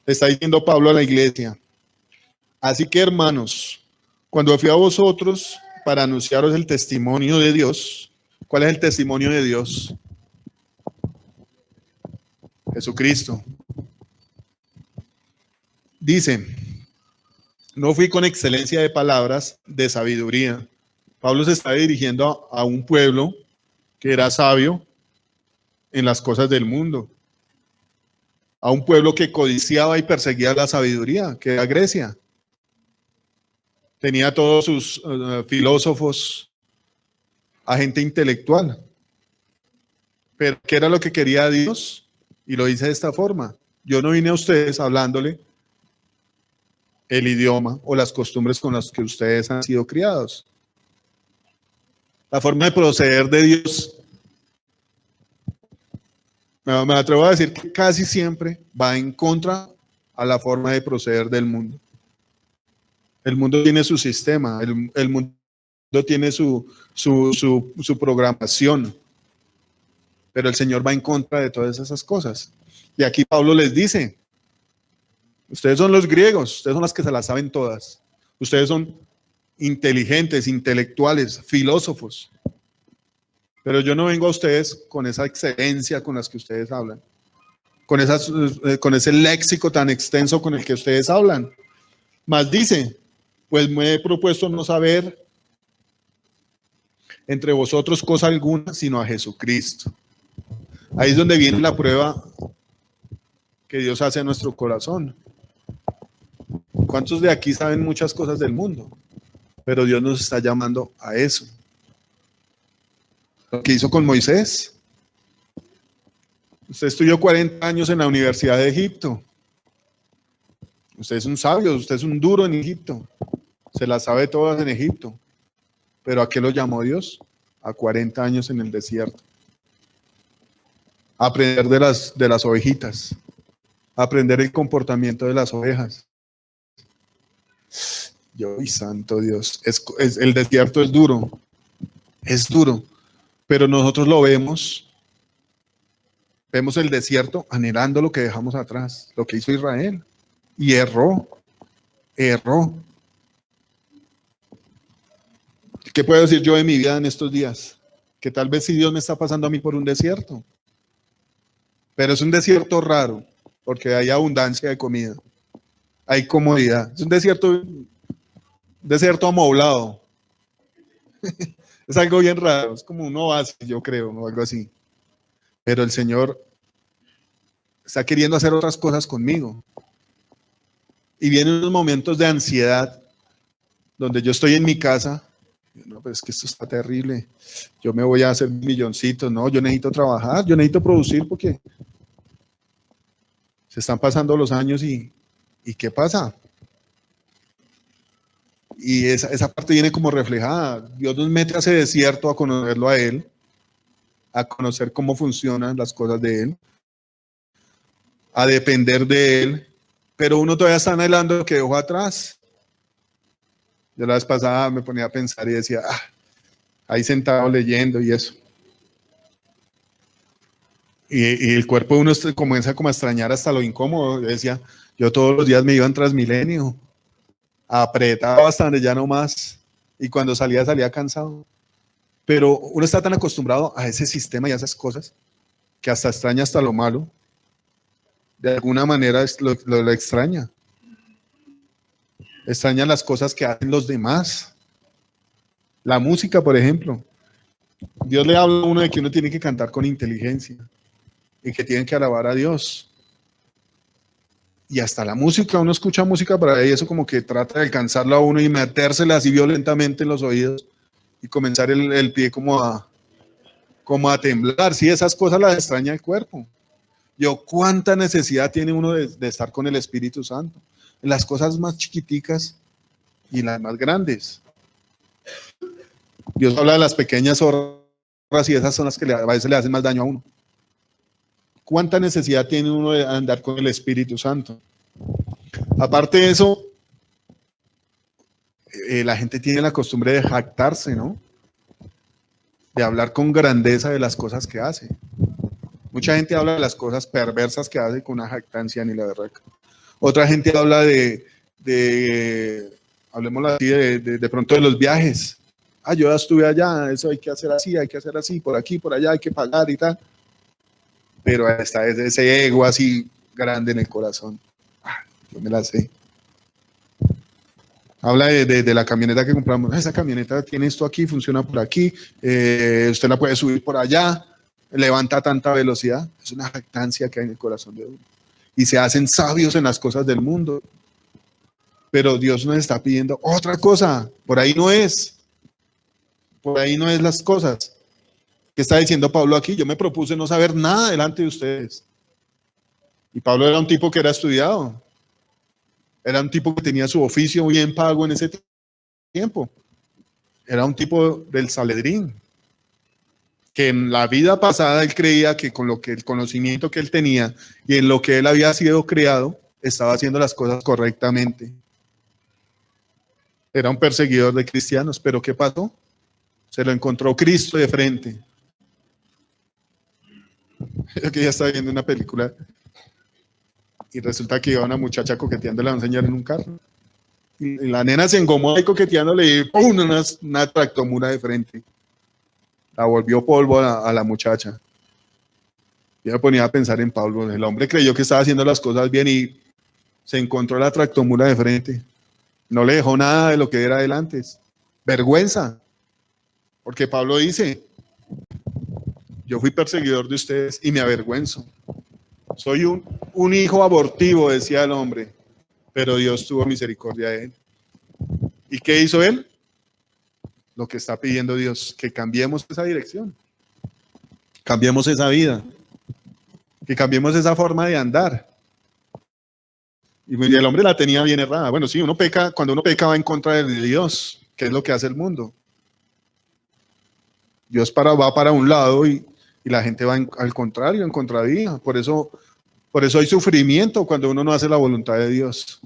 está diciendo Pablo a la iglesia: así que, hermanos, cuando fui a vosotros para anunciaros el testimonio de Dios, ¿cuál es el testimonio de Dios? Jesucristo. Dice: no fui con excelencia de palabras de sabiduría. Pablo se está dirigiendo a un pueblo que era sabio en las cosas del mundo, a un pueblo que codiciaba y perseguía la sabiduría, que era Grecia. Tenía todos sus filósofos, a gente intelectual. Pero ¿qué era lo que quería Dios? Y lo dice de esta forma: yo no vine a ustedes hablándole el idioma o las costumbres con las que ustedes han sido criados. La forma de proceder de Dios, me atrevo a decir que casi siempre va en contra a la forma de proceder del mundo. El mundo tiene su sistema, el mundo tiene su programación, pero el Señor va en contra de todas esas cosas. Y aquí Pablo les dice: ustedes son los griegos, ustedes son las que se las saben todas. Ustedes son inteligentes, intelectuales, filósofos. Pero yo no vengo a ustedes con esa excelencia con las que ustedes hablan, con ese léxico tan extenso con el que ustedes hablan. Más dice: pues me he propuesto no saber entre vosotros cosa alguna, sino a Jesucristo. Ahí es donde viene la prueba que Dios hace a nuestro corazón. ¿Cuántos de aquí saben muchas cosas del mundo? Pero Dios nos está llamando a eso. Lo que hizo con Moisés. Usted estudió 40 años en la Universidad de Egipto. Usted es un sabio, usted es un duro en Egipto. Se las sabe todas en Egipto. ¿Pero a qué lo llamó Dios? A 40 años en el desierto. A aprender de las ovejitas. A aprender el comportamiento de las ovejas. ¡Ay, santo Dios! El desierto es duro. Es duro. Pero nosotros lo vemos. Vemos el desierto anhelando lo que dejamos atrás. Lo que hizo Israel. Y erró. ¿Qué puedo decir yo de mi vida en estos días? Que tal vez si Dios me está pasando a mí por un desierto. Pero es un desierto raro, porque hay abundancia de comida. Hay comodidad. Es un desierto amoblado. Es algo bien raro. Es como un oasis, yo creo, o algo así. Pero el Señor está queriendo hacer otras cosas conmigo. Y vienen unos momentos de ansiedad donde yo estoy en mi casa. No, pero es que esto está terrible. Yo me voy a hacer milloncitos. No, yo necesito trabajar, yo necesito producir porque se están pasando los años y ¿qué pasa? Y esa parte viene como reflejada. Dios nos mete a ese desierto a conocerlo a Él, a conocer cómo funcionan las cosas de Él, a depender de Él, pero uno todavía está anhelando lo que dejó atrás. Yo la vez pasada me ponía a pensar y decía, ahí sentado leyendo y eso. Y el cuerpo de uno comienza como a extrañar hasta lo incómodo. Yo decía, yo todos los días me iba en Transmilenio, apretaba hasta donde ya no más, y cuando salía cansado. Pero uno está tan acostumbrado a ese sistema y a esas cosas que hasta extraña hasta lo malo. De alguna manera lo extraña. Extraña las cosas que hacen los demás. La música, por ejemplo. Dios le habla a uno de que uno tiene que cantar con inteligencia y que tienen que alabar a Dios. Y hasta la música, uno escucha música para ahí, eso como que trata de alcanzarlo a uno y metérsela así violentamente en los oídos y comenzar el pie como a temblar. Sí, esas cosas las extraña el cuerpo. ¿Cuánta necesidad tiene uno de estar con el Espíritu Santo? En las cosas más chiquiticas y las más grandes. Dios habla de las pequeñas zorras y esas son las que a veces le hacen más daño a uno. ¿Cuánta necesidad tiene uno de andar con el Espíritu Santo? Aparte de eso, la gente tiene la costumbre de jactarse, ¿no? De hablar con grandeza de las cosas que hace. Mucha gente habla de las cosas perversas que hace con una jactancia ni la berraca. Otra gente habla hablemos así, de pronto de los viajes. Ah, yo ya estuve allá, eso hay que hacer así, por aquí, por allá, hay que pagar y tal. Pero está ese ego así grande en el corazón. Ah, yo me la sé. Habla de la camioneta que compramos. Esa camioneta tiene esto aquí, funciona por aquí, usted la puede subir por allá, levanta tanta velocidad. Es una jactancia que hay en el corazón de uno. Y se hacen sabios en las cosas del mundo. Pero Dios nos está pidiendo otra cosa. Por ahí no es. Por ahí no es las cosas. ¿Qué está diciendo Pablo aquí? Yo me propuse no saber nada delante de ustedes. Y Pablo era un tipo que era estudiado. Era un tipo que tenía su oficio bien pago en ese tiempo. Era un tipo del Sanedrín. Que en la vida pasada él creía que con el conocimiento que él tenía y en lo que él había sido creado, estaba haciendo las cosas correctamente. Era un perseguidor de cristianos, pero ¿qué pasó? Se lo encontró Cristo de frente. Yo que ya estaba viendo una película y resulta que iba una muchacha coqueteándole a un señor en un carro. Y la nena se engomó ahí coqueteándole y ¡pum! Una tractomula de frente. La volvió polvo a la muchacha. Yo me ponía a pensar en Pablo. El hombre creyó que estaba haciendo las cosas bien y se encontró la tractomula de frente. No le dejó nada de lo que era él antes. Vergüenza. Porque Pablo dice, yo fui perseguidor de ustedes y me avergüenzo. Soy un hijo abortivo, decía el hombre, pero Dios tuvo misericordia de él. ¿Y qué hizo él? Lo que está pidiendo Dios, que cambiemos esa dirección, cambiemos esa vida, que cambiemos esa forma de andar. Y el hombre la tenía bien errada. Bueno, sí, uno peca, cuando uno peca va en contra de Dios, que es lo que hace el mundo. Dios va para un lado y la gente va al contrario, en contravía. Por eso hay sufrimiento cuando uno no hace la voluntad de Dios.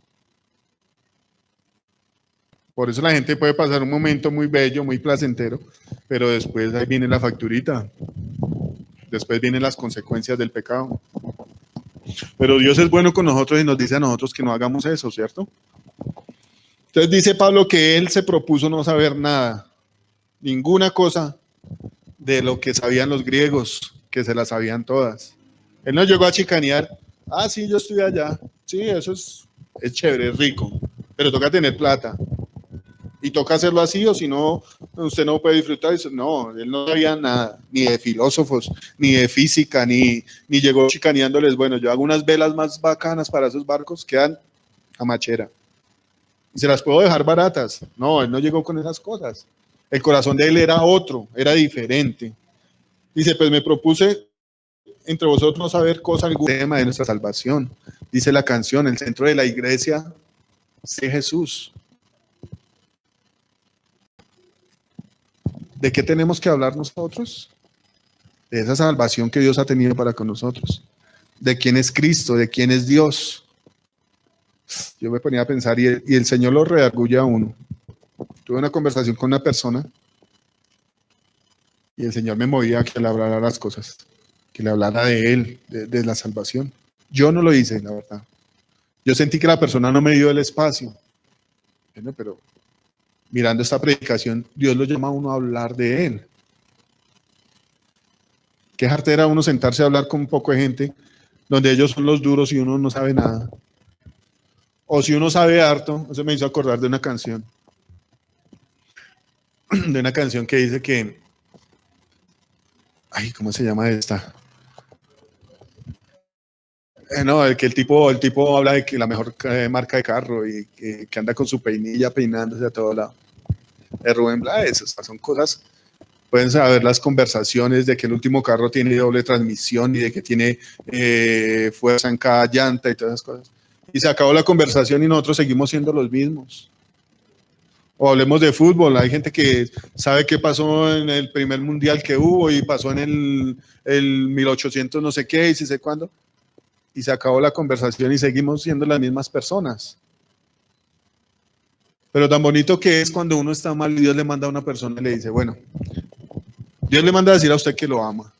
Por eso la gente puede pasar un momento muy bello, muy placentero, pero después ahí viene la facturita. Después vienen las consecuencias del pecado. Pero Dios es bueno con nosotros y nos dice a nosotros que no hagamos eso, ¿cierto? Entonces dice Pablo que él se propuso no saber nada, ninguna cosa de lo que sabían los griegos, que se las sabían todas. Él no llegó a chicanear. Ah, sí, yo estuve allá. Sí, eso es chévere, es rico, pero toca tener plata. Y toca hacerlo así, o si no, usted no puede disfrutar. No, él no sabía nada, ni de filósofos, ni de física, ni llegó chicaneándoles. Bueno, yo hago unas velas más bacanas para esos barcos, quedan a machera. Y se las puedo dejar baratas. No, él no llegó con esas cosas. El corazón de él era otro, era diferente. Dice, pues me propuse entre vosotros no saber cosa alguna tema de nuestra salvación. Dice la canción, el centro de la iglesia es Jesús. ¿De qué tenemos que hablar nosotros? De esa salvación que Dios ha tenido para con nosotros. De quién es Cristo, de quién es Dios. Yo me ponía a pensar y el Señor lo redarguye a uno. Tuve una conversación con una persona y el Señor me movía a que le hablara las cosas, que le hablara de Él, de la salvación. Yo no lo hice, la verdad. Yo sentí que la persona no me dio el espacio. Bueno, pero mirando esta predicación, Dios lo llama a uno a hablar de Él. Qué jartera uno sentarse a hablar con un poco de gente donde ellos son los duros y uno no sabe nada. O si uno sabe harto, eso me hizo acordar de una canción. De una canción que dice que... Ay, ¿cómo se llama esta? No, el tipo habla de que la mejor marca de carro y que anda con su peinilla peinándose a todo lado. De Rubén Blades, son cosas, pueden saber las conversaciones de que el último carro tiene doble transmisión y de que tiene fuerza en cada llanta y todas esas cosas. Y se acabó la conversación y nosotros seguimos siendo los mismos. O hablemos de fútbol, hay gente que sabe qué pasó en el primer mundial que hubo y pasó en el 1800 no sé qué y si sé cuándo. Y se acabó la conversación y seguimos siendo las mismas personas. Pero tan bonito que es cuando uno está mal y Dios le manda a una persona y le dice, bueno, Dios le manda a decir a usted que lo ama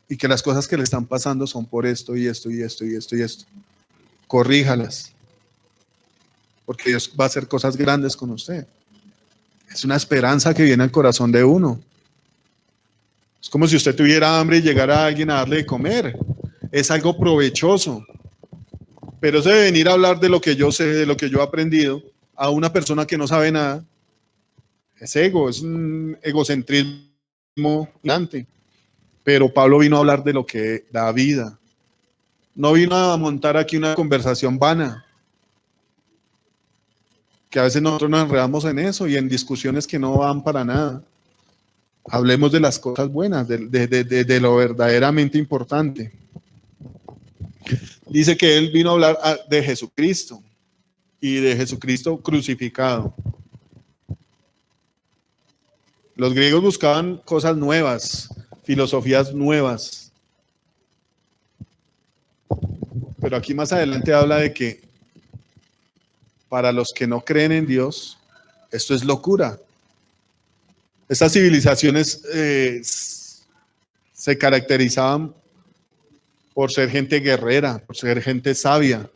y que las cosas que le están pasando son por esto y esto y esto y esto y esto. Corríjalas, porque Dios va a hacer cosas grandes con usted. Es una esperanza que viene al corazón de uno. Es como si usted tuviera hambre y llegara a alguien a darle de comer. Es algo provechoso. Pero eso de venir a hablar de lo que yo sé, de lo que yo he aprendido, a una persona que no sabe nada, es ego, es un egocentrismo gigante. Pero Pablo vino a hablar de lo que da vida. No vino a montar aquí una conversación vana. Que a veces nosotros nos enredamos en eso y en discusiones que no van para nada. Hablemos de las cosas buenas, de lo verdaderamente importante. Dice que él vino a hablar de Jesucristo y de Jesucristo crucificado. Los griegos buscaban cosas nuevas, filosofías nuevas. Pero aquí más adelante habla de que para los que no creen en Dios, esto es locura. Estas civilizaciones se caracterizaban por ser gente guerrera, por ser gente sabia,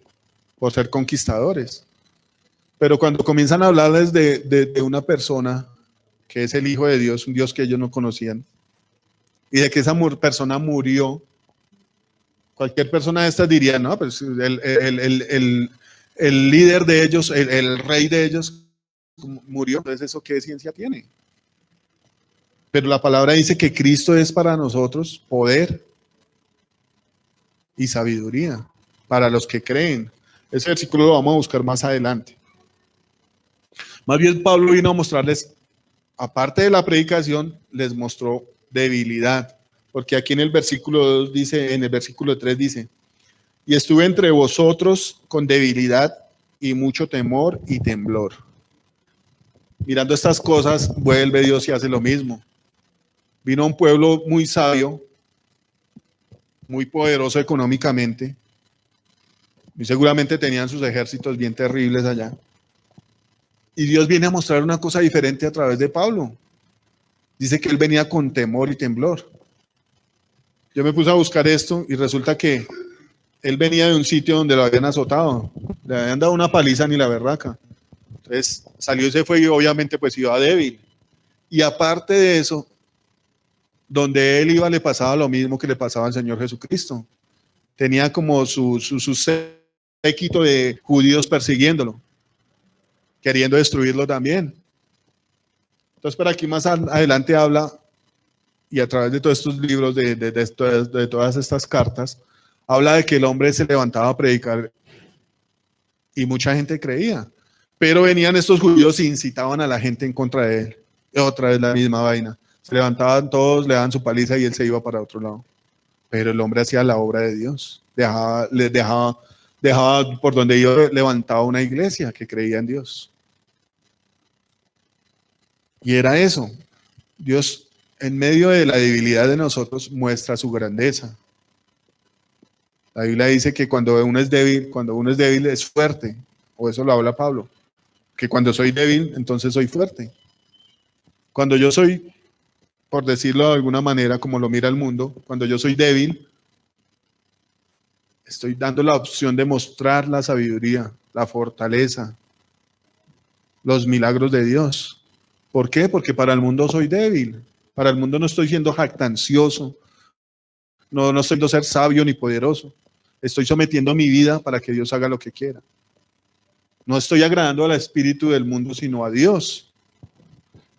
por ser conquistadores. Pero cuando comienzan a hablarles de una persona que es el Hijo de Dios, un Dios que ellos no conocían, y de que esa persona murió, cualquier persona de estas diría, no, pues el líder de ellos, el rey de ellos murió, entonces ¿eso qué ciencia tiene? Pero la palabra dice que Cristo es para nosotros poder y sabiduría, para los que creen. Ese versículo lo vamos a buscar más adelante. Más bien Pablo vino a mostrarles, aparte de la predicación, les mostró debilidad, porque aquí en el versículo 2 dice, en el versículo 3 dice, y estuve entre vosotros con debilidad y mucho temor y temblor. Mirando estas cosas, vuelve Dios y hace lo mismo. Vino a un pueblo muy sabio, muy poderoso económicamente, y seguramente tenían sus ejércitos bien terribles allá. Y Dios viene a mostrar una cosa diferente a través de Pablo. Dice que él venía con temor y temblor. Yo me puse a buscar esto y resulta que él venía de un sitio donde lo habían azotado, le habían dado una paliza ni la berraca. Entonces salió y se fue y obviamente pues iba débil. Y aparte de eso, donde él iba le pasaba lo mismo que le pasaba al Señor Jesucristo. Tenía como su séquito de judíos persiguiéndolo, queriendo destruirlo también. Entonces, por aquí más adelante habla, y a través de todos estos libros, de todas estas cartas, habla de que el hombre se levantaba a predicar y mucha gente creía. Pero venían estos judíos y incitaban a la gente en contra de él. Otra vez la misma vaina. Se levantaban todos, le daban su paliza y él se iba para otro lado. Pero el hombre hacía la obra de Dios. Dejaba por donde iba, levantaba una iglesia que creía en Dios. Y era eso. Dios, en medio de la debilidad de nosotros, muestra su grandeza. La Biblia dice que cuando uno es débil es fuerte. O eso lo habla Pablo. Que cuando soy débil, entonces soy fuerte. Cuando yo soy, por decirlo de alguna manera, como lo mira el mundo, cuando yo soy débil, estoy dando la opción de mostrar la sabiduría, la fortaleza, los milagros de Dios. ¿Por qué? Porque para el mundo soy débil. Para el mundo no estoy siendo jactancioso, no estoy siendo ser sabio ni poderoso. Estoy sometiendo mi vida para que Dios haga lo que quiera. No estoy agradando al espíritu del mundo, sino a Dios.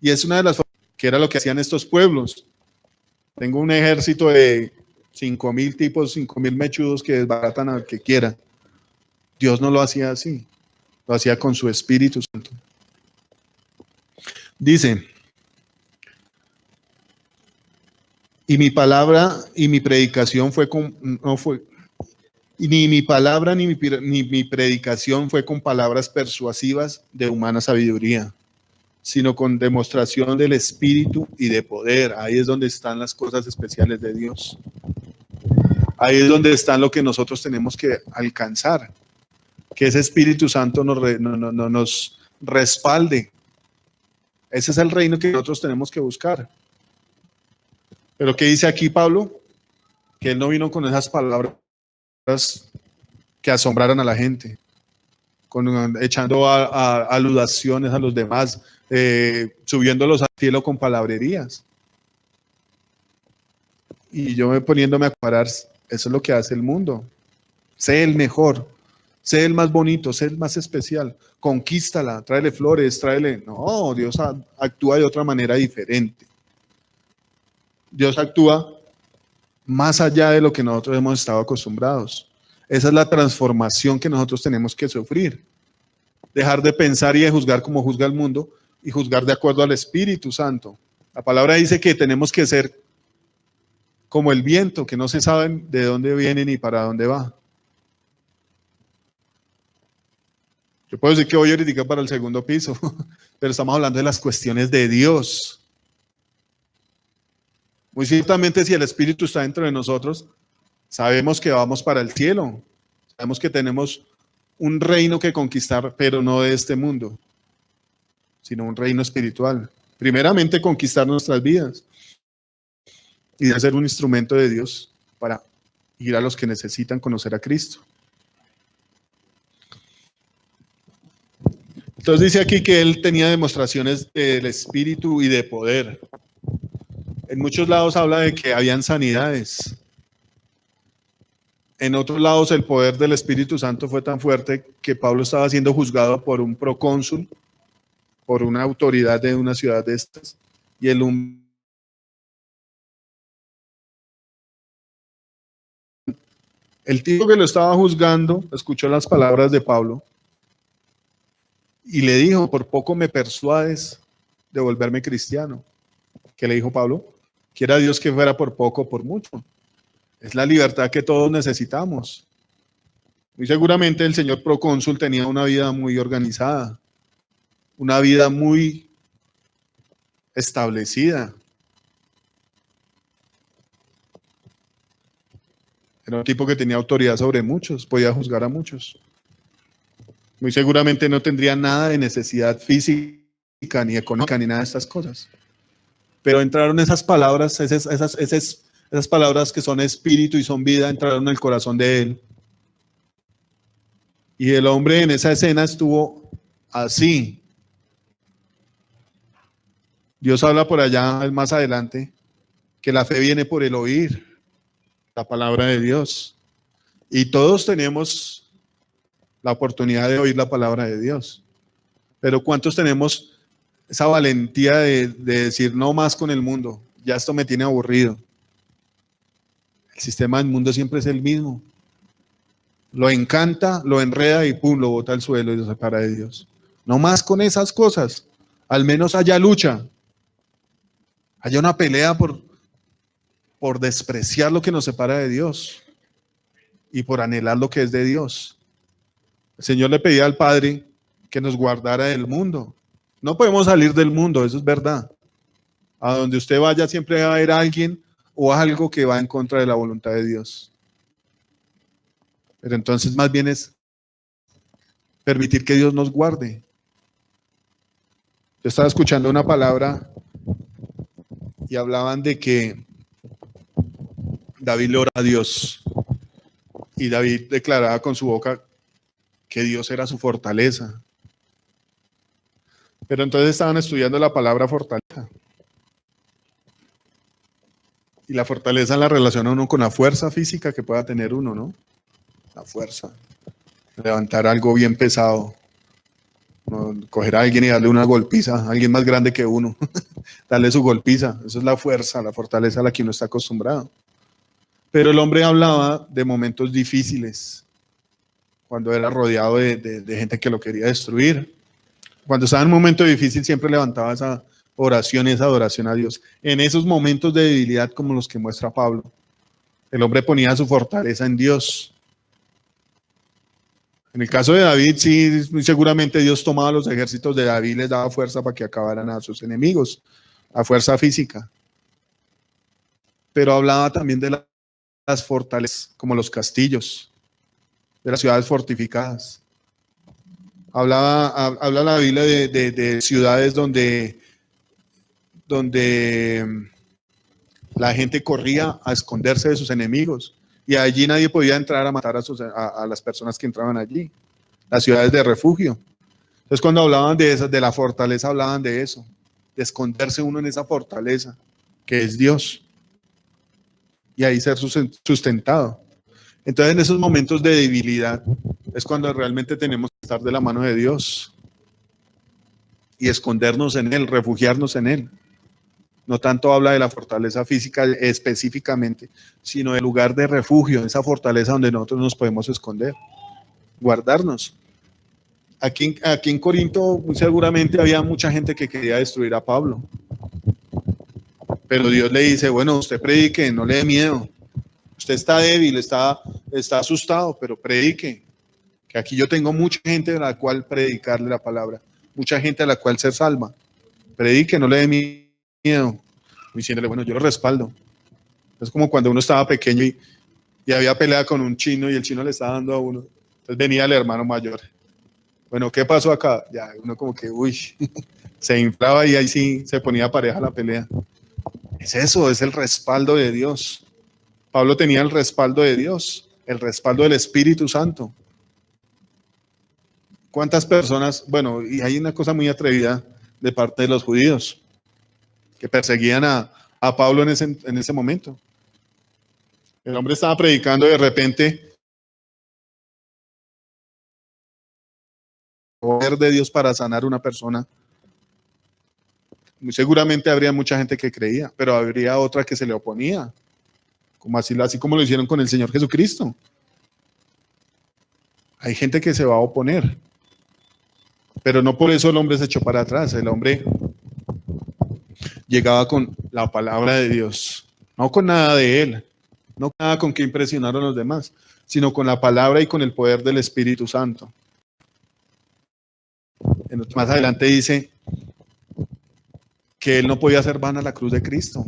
Y es una de las formas que era lo que hacían estos pueblos. Tengo un ejército de 5,000 tipos, 5,000 mechudos que desbaratan al que quiera. Dios no lo hacía así. Lo hacía con su Espíritu Santo. Dice, y mi palabra y mi predicación ni mi palabra ni mi predicación fue con palabras persuasivas de humana sabiduría, sino con demostración del Espíritu y de poder. Ahí es donde están las cosas especiales de Dios. Ahí es donde están lo que nosotros tenemos que alcanzar. que ese Espíritu Santo nos respalde. Ese es el reino que nosotros tenemos que buscar. Pero ¿qué dice aquí Pablo? Que él no vino con esas palabras que asombraran a la gente, echando aludaciones a los demás, subiéndolos al cielo con palabrerías. Y yo poniéndome a comparar, eso es lo que hace el mundo. Sé el mejor, sé el más bonito, sé el más especial, conquístala, tráele flores, tráele... No, Dios actúa de otra manera diferente. Dios actúa más allá de lo que nosotros hemos estado acostumbrados. Esa es la transformación que nosotros tenemos que sufrir. Dejar de pensar y de juzgar como juzga el mundo y juzgar de acuerdo al Espíritu Santo. La palabra dice que tenemos que ser como el viento, que no se sabe de dónde viene ni para dónde va. Yo puedo decir que voy ahorita para el segundo piso, pero estamos hablando de las cuestiones de Dios. Muy ciertamente, si el Espíritu está dentro de nosotros, sabemos que vamos para el cielo. Sabemos que tenemos un reino que conquistar, pero no de este mundo, sino un reino espiritual. Primeramente, conquistar nuestras vidas y de ser un instrumento de Dios para ir a los que necesitan conocer a Cristo. Entonces dice aquí que él tenía demostraciones del Espíritu y de poder. En muchos lados habla de que habían sanidades. En otros lados el poder del Espíritu Santo fue tan fuerte que Pablo estaba siendo juzgado por un procónsul, por una autoridad de una ciudad de estas, y el tipo que lo estaba juzgando escuchó las palabras de Pablo y le dijo: por poco me persuades de volverme cristiano. ¿Qué le dijo Pablo? Quiera Dios que fuera por poco o por mucho. Es la libertad que todos necesitamos. Muy seguramente el señor procónsul tenía una vida muy organizada, una vida muy establecida. Era un tipo que tenía autoridad sobre muchos, podía juzgar a muchos. Muy seguramente no tendría nada de necesidad física, ni económica, ni nada de estas cosas. Pero entraron esas palabras, esas palabras que son espíritu y son vida, entraron en el corazón de él. Y el hombre en esa escena estuvo así. Dios habla por allá más adelante que la fe viene por el oír la palabra de Dios. Y todos tenemos la oportunidad de oír la palabra de Dios. Pero ¿cuántos tenemos esa valentía de decir no más con el mundo? Ya esto me tiene aburrido. El sistema del mundo siempre es el mismo. Lo encanta, lo enreda y pum, lo bota al suelo y lo separa de Dios. No más con esas cosas. Al menos haya lucha. Haya una pelea por despreciar lo que nos separa de Dios y por anhelar lo que es de Dios. El Señor le pedía al Padre que nos guardara del mundo. No podemos salir del mundo, eso es verdad. A donde usted vaya siempre va a haber alguien o algo que va en contra de la voluntad de Dios. Pero entonces más bien es permitir que Dios nos guarde. Yo estaba escuchando una palabra y hablaban de que David le ora a Dios y David declaraba con su boca que Dios era su fortaleza. Pero entonces estaban estudiando la palabra fortaleza. Y la fortaleza la relaciona uno con la fuerza física que pueda tener uno, ¿no? La fuerza. Levantar algo bien pesado. Coger a alguien y darle una golpiza, a alguien más grande que uno. Darle su golpiza. Eso es la fuerza, la fortaleza a la que uno está acostumbrado. Pero el hombre hablaba de momentos difíciles, cuando era rodeado de gente que lo quería destruir. Cuando estaba en un momento difícil siempre levantaba esa oración y esa adoración a Dios. En esos momentos de debilidad como los que muestra Pablo, el hombre ponía su fortaleza en Dios. En el caso de David, sí, muy seguramente Dios tomaba los ejércitos de David y les daba fuerza para que acabaran a sus enemigos, a fuerza física. Pero hablaba también de las fortalezas, como los castillos, de las ciudades fortificadas. Habla la Biblia de ciudades donde la gente corría a esconderse de sus enemigos y allí nadie podía entrar a matar a las personas que entraban allí, las ciudades de refugio. Entonces cuando hablaban de la fortaleza, hablaban de eso, de esconderse uno en esa fortaleza que es Dios y ahí ser sustentado. Entonces en esos momentos de debilidad es cuando realmente tenemos que estar de la mano de Dios y escondernos en Él, refugiarnos en Él. No tanto habla de la fortaleza física específicamente, sino del lugar de refugio, esa fortaleza donde nosotros nos podemos esconder, guardarnos. Aquí en Corinto muy seguramente había mucha gente que quería destruir a Pablo. Pero Dios le dice, bueno, usted predique, no le dé miedo. Usted está débil, está asustado, pero predique. Que aquí yo tengo mucha gente a la cual predicarle la palabra. Mucha gente a la cual ser salva. Predique, no le dé miedo. Diciéndole, bueno, yo lo respaldo. Es como cuando uno estaba pequeño y había pelea con un chino y el chino le estaba dando a uno. Entonces venía el hermano mayor. Bueno, ¿qué pasó acá? Ya uno como que, uy, se inflaba y ahí sí se ponía pareja la pelea. Es eso, es el respaldo de Dios. Pablo tenía el respaldo de Dios, el respaldo del Espíritu Santo. ¿Cuántas personas? Bueno, y hay una cosa muy atrevida de parte de los judíos que perseguían a Pablo en ese momento. El hombre estaba predicando y de repente el poder de Dios para sanar a una persona. Muy seguramente habría mucha gente que creía, pero habría otra que se le oponía, así como lo hicieron con el Señor Jesucristo. Hay gente que se va a oponer, pero no por eso el hombre se echó para atrás. El hombre llegaba con la palabra de Dios, no con nada de él, no con nada con que impresionar a los demás, sino con la palabra y con el poder del Espíritu Santo. Más adelante dice que él no podía hacer vana la cruz de Cristo.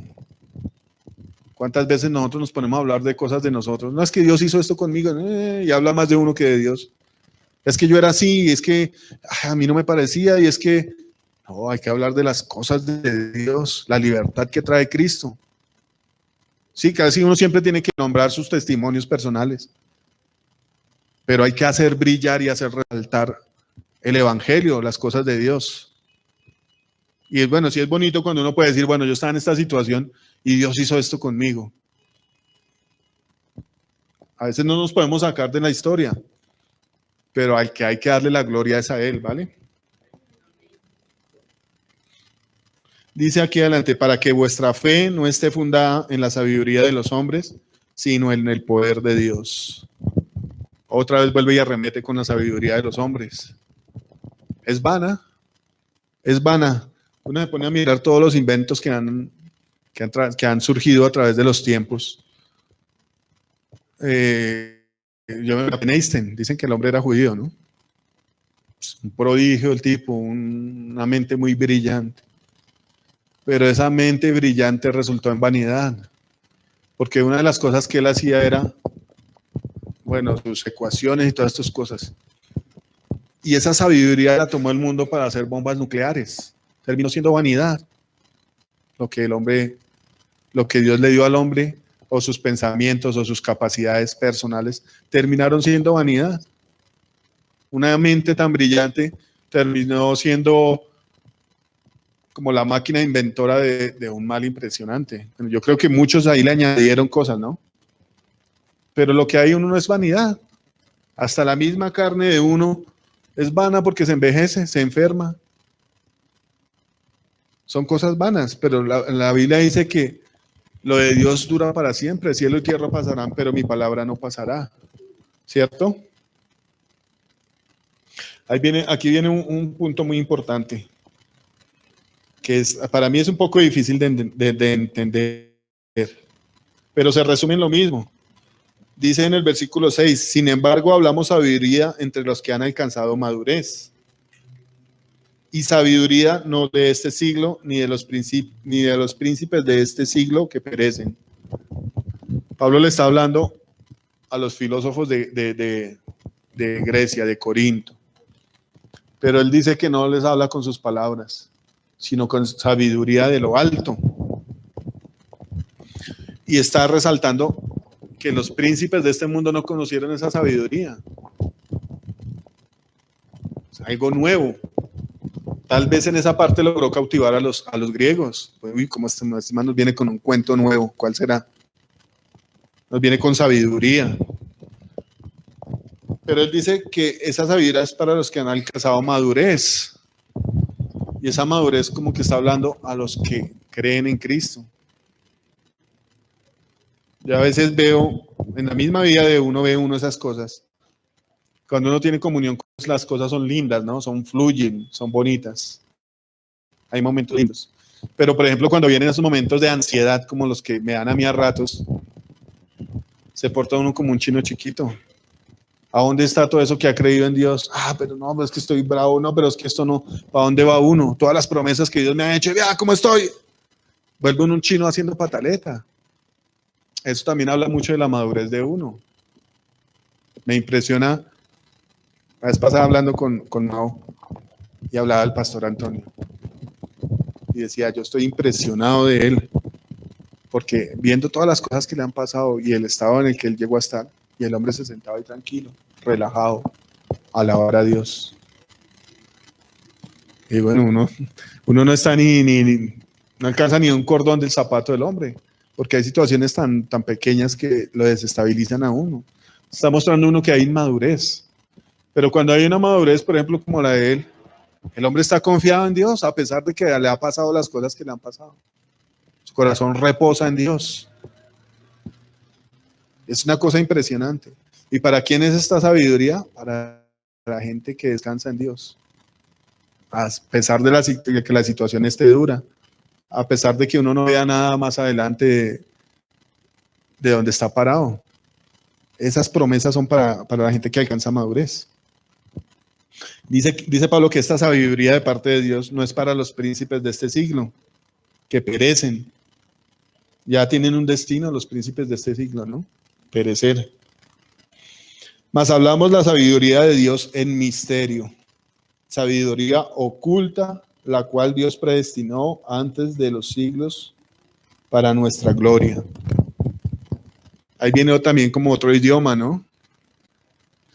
¿Cuántas veces nosotros nos ponemos a hablar de cosas de nosotros? No, es que Dios hizo esto conmigo, y habla más de uno que de Dios. Es que yo era así, es que a mí no me parecía, y es que no, hay que hablar de las cosas de Dios, la libertad que trae Cristo. Sí, casi uno siempre tiene que nombrar sus testimonios personales, pero hay que hacer brillar y hacer resaltar el Evangelio, las cosas de Dios. Y es bueno, sí es bonito cuando uno puede decir, bueno, yo estaba en esta situación y Dios hizo esto conmigo. A veces no nos podemos sacar de la historia, pero al que hay que darle la gloria es a Él, ¿vale? Dice aquí adelante, para que vuestra fe no esté fundada en la sabiduría de los hombres, sino en el poder de Dios. Otra vez vuelve y arremete con la sabiduría de los hombres. Es vana, es vana. Uno se pone a mirar todos los inventos que han surgido a través de los tiempos. Yo me acuerdo de Einstein, dicen que el hombre era judío, ¿no? Un prodigio el tipo, una mente muy brillante. Pero esa mente brillante resultó en vanidad, porque una de las cosas que él hacía era, bueno, sus ecuaciones y todas estas cosas. Y esa sabiduría la tomó el mundo para hacer bombas nucleares. Terminó siendo vanidad. Lo que Dios le dio al hombre, o sus pensamientos, o sus capacidades personales, terminaron siendo vanidad. Una mente tan brillante terminó siendo como la máquina inventora de un mal impresionante. Yo creo que muchos ahí le añadieron cosas, ¿no? Pero lo que hay en uno es vanidad. Hasta la misma carne de uno es vana porque se envejece, se enferma. Son cosas vanas, pero la Biblia dice que lo de Dios dura para siempre. Cielo y tierra pasarán, pero mi palabra no pasará. ¿Cierto? Aquí viene un punto muy importante, que para mí es un poco difícil de entender, pero se resume en lo mismo. Dice en el versículo 6, sin embargo hablamos sabiduría entre los que han alcanzado madurez. Y sabiduría no de este siglo, ni de los príncipes de este siglo que perecen. Pablo le está hablando a los filósofos de Grecia, de Corinto. Pero él dice que no les habla con sus palabras, sino con sabiduría de lo alto. Y está resaltando que los príncipes de este mundo no conocieron esa sabiduría. Es algo nuevo. Tal vez en esa parte logró cautivar a los griegos. Uy, como este man nos viene con un cuento nuevo, ¿cuál será? Nos viene con sabiduría. Pero él dice que esa sabiduría es para los que han alcanzado madurez. Y esa madurez como que está hablando a los que creen en Cristo. Yo a veces veo, en la misma vida de uno, ve uno esas cosas. Cuando uno tiene comunión, las cosas son lindas, ¿no? Fluyen, son bonitas. Hay momentos lindos. Pero, por ejemplo, cuando vienen esos momentos de ansiedad, como los que me dan a mí a ratos, se porta uno como un chino chiquito. ¿A dónde está todo eso que ha creído en Dios? Pero no, pero es que estoy bravo, no, pero es que esto no. ¿Para dónde va uno? Todas las promesas que Dios me ha hecho, vea cómo estoy. Vuelve uno un chino haciendo pataleta. Eso también habla mucho de la madurez de uno. Me impresiona. La vez pasada hablando con Mao y hablaba del pastor Antonio. Y decía, yo estoy impresionado de él. Porque viendo todas las cosas que le han pasado y el estado en el que él llegó a estar, y el hombre se sentaba ahí tranquilo, relajado, a alabar a Dios. Y bueno, uno no está no alcanza ni un cordón del zapato del hombre, porque hay situaciones tan pequeñas que lo desestabilizan a uno. Está mostrando uno que hay inmadurez. Pero cuando hay una madurez, por ejemplo, como la de él, el hombre está confiado en Dios, a pesar de que le ha pasado las cosas que le han pasado. Su corazón reposa en Dios. Es una cosa impresionante. ¿Y para quién es esta sabiduría? Para la gente que descansa en Dios. A pesar de que la situación esté dura, a pesar de que uno no vea nada más adelante de donde está parado. Esas promesas son para la gente que alcanza madurez. Dice Pablo que esta sabiduría de parte de Dios no es para los príncipes de este siglo, que perecen. Ya tienen un destino los príncipes de este siglo, ¿no? Perecer. Mas hablamos la sabiduría de Dios en misterio, sabiduría oculta, la cual Dios predestinó antes de los siglos para nuestra gloria. Ahí viene también como otro idioma, ¿no?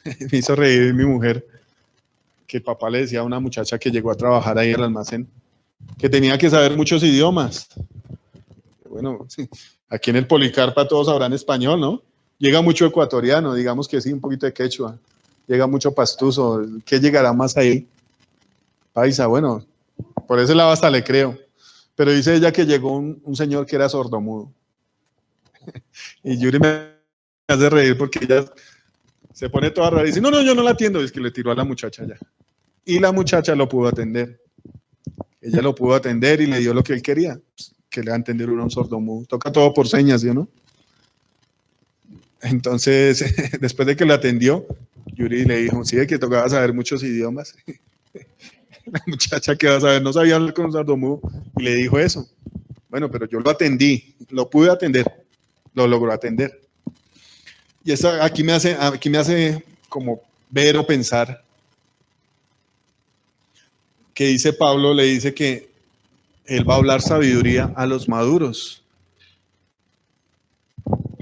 Me hizo reír mi mujer, que el papá le decía a una muchacha que llegó a trabajar ahí en el almacén, que tenía que saber muchos idiomas. Bueno, sí, aquí en el Policarpa todos hablan español, ¿no? Llega mucho ecuatoriano, digamos que sí, un poquito de quechua. Llega mucho pastuso. ¿Qué llegará más ahí? Paisa, bueno, por ese lado hasta le creo. Pero dice ella que llegó un señor que era sordomudo. Y Yuri me hace reír porque ella se pone toda rara y dice, no, yo no la atiendo. Es que le tiró a la muchacha ya. Y la muchacha lo pudo atender. Ella lo pudo atender y le dio lo que él quería. Que le va a entender uno a un sordomudo. Toca todo por señas, ¿sí o no? Entonces, después de que lo atendió, Yuri le dijo, sí, que tocaba saber muchos idiomas. La muchacha que va a saber, no sabía hablar con un sordomudo, y le dijo eso. Bueno, pero yo lo atendí, lo pude atender, lo logró atender. Y eso aquí me hace como ver o pensar que dice Pablo, le dice que él va a hablar sabiduría a los maduros,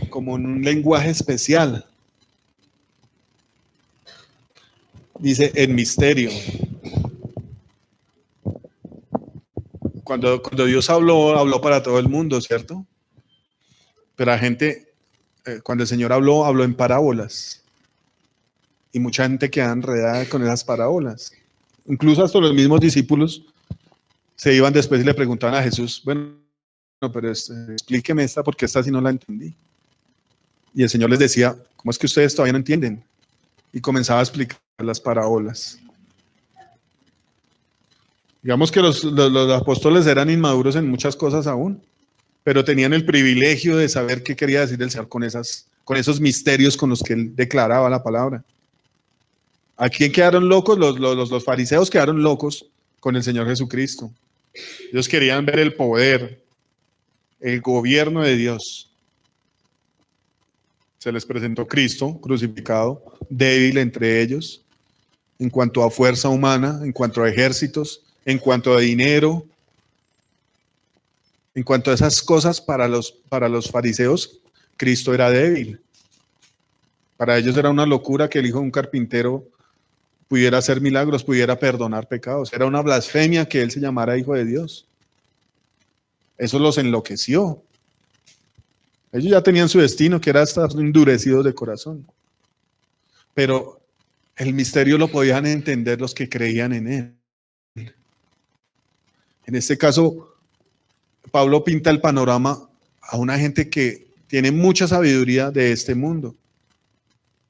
como en un lenguaje especial. Dice en misterio. Cuando Dios habló para todo el mundo, ¿cierto? Pero la gente, cuando el Señor habló en parábolas. Y mucha gente queda enredada con esas parábolas. Incluso hasta los mismos discípulos se iban después y le preguntaban a Jesús, bueno, pero explíqueme esta porque esta sí no la entendí. Y el Señor les decía, ¿cómo es que ustedes todavía no entienden? Y comenzaba a explicar las parábolas. Digamos que los apóstoles eran inmaduros en muchas cosas aún, pero tenían el privilegio de saber qué quería decir el Señor con esos misterios con los que él declaraba la palabra. ¿A quién quedaron locos? Los fariseos quedaron locos con el Señor Jesucristo. Ellos querían ver el poder, el gobierno de Dios. Se les presentó Cristo crucificado, débil entre ellos, en cuanto a fuerza humana, en cuanto a ejércitos, en cuanto a dinero, en cuanto a esas cosas. Para los fariseos, Cristo era débil. Para ellos era una locura que el hijo de un carpintero pudiera hacer milagros, pudiera perdonar pecados. Era una blasfemia que él se llamara hijo de Dios. Eso los enloqueció. Ellos ya tenían su destino, que era estar endurecidos de corazón. Pero el misterio lo podían entender los que creían en él. En este caso, Pablo pinta el panorama a una gente que tiene mucha sabiduría de este mundo.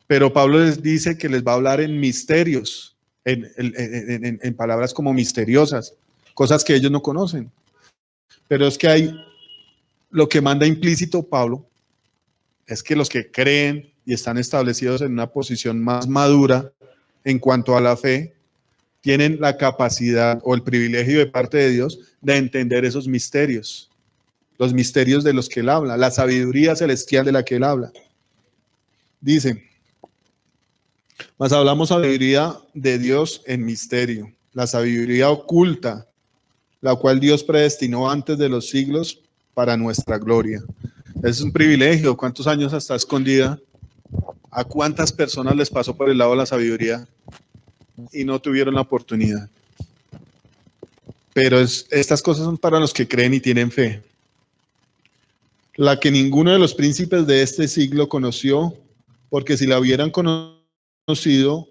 Pero Pablo les dice que les va a hablar en misterios, en palabras como misteriosas, cosas que ellos no conocen. Pero es que hay, lo que manda implícito Pablo, es que los que creen y están establecidos en una posición más madura en cuanto a la fe, tienen la capacidad o el privilegio de parte de Dios de entender esos misterios, los misterios de los que él habla, la sabiduría celestial de la que él habla. Dice, mas hablamos sabiduría de Dios en misterio, la sabiduría oculta, la cual Dios predestinó antes de los siglos para nuestra gloria. Es un privilegio. ¿Cuántos años está escondida? ¿A cuántas personas les pasó por el lado de la sabiduría y no tuvieron la oportunidad? Pero estas cosas son para los que creen y tienen fe. La que ninguno de los príncipes de este siglo conoció, porque si la hubieran conocido,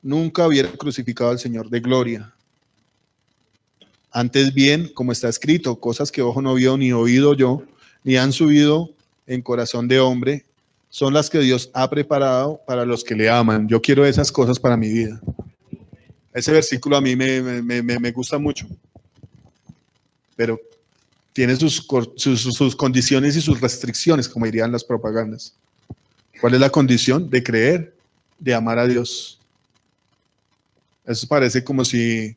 nunca hubieran crucificado al Señor de gloria. Antes bien, como está escrito, cosas que ojo no vio ni oído yo, ni han subido en corazón de hombre, son las que Dios ha preparado para los que le aman. Yo quiero esas cosas para mi vida. Ese versículo a mí me gusta mucho, pero tiene sus condiciones y sus restricciones, como dirían las propagandas. ¿Cuál es la condición? De creer, de amar a Dios. Eso parece como si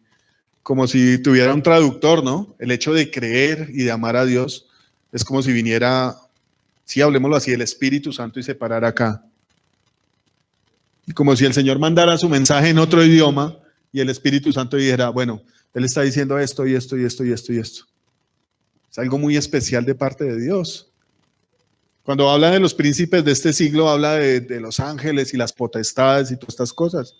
tuviera un traductor, ¿no? El hecho de creer y de amar a Dios es como si viniera, sí, hablemoslo así, el Espíritu Santo y se parara acá. Y como si el Señor mandara su mensaje en otro idioma y el Espíritu Santo dijera, bueno, Él está diciendo esto y esto y esto y esto y esto. Es algo muy especial de parte de Dios. Cuando habla de los príncipes de este siglo, habla de los ángeles y las potestades y todas estas cosas.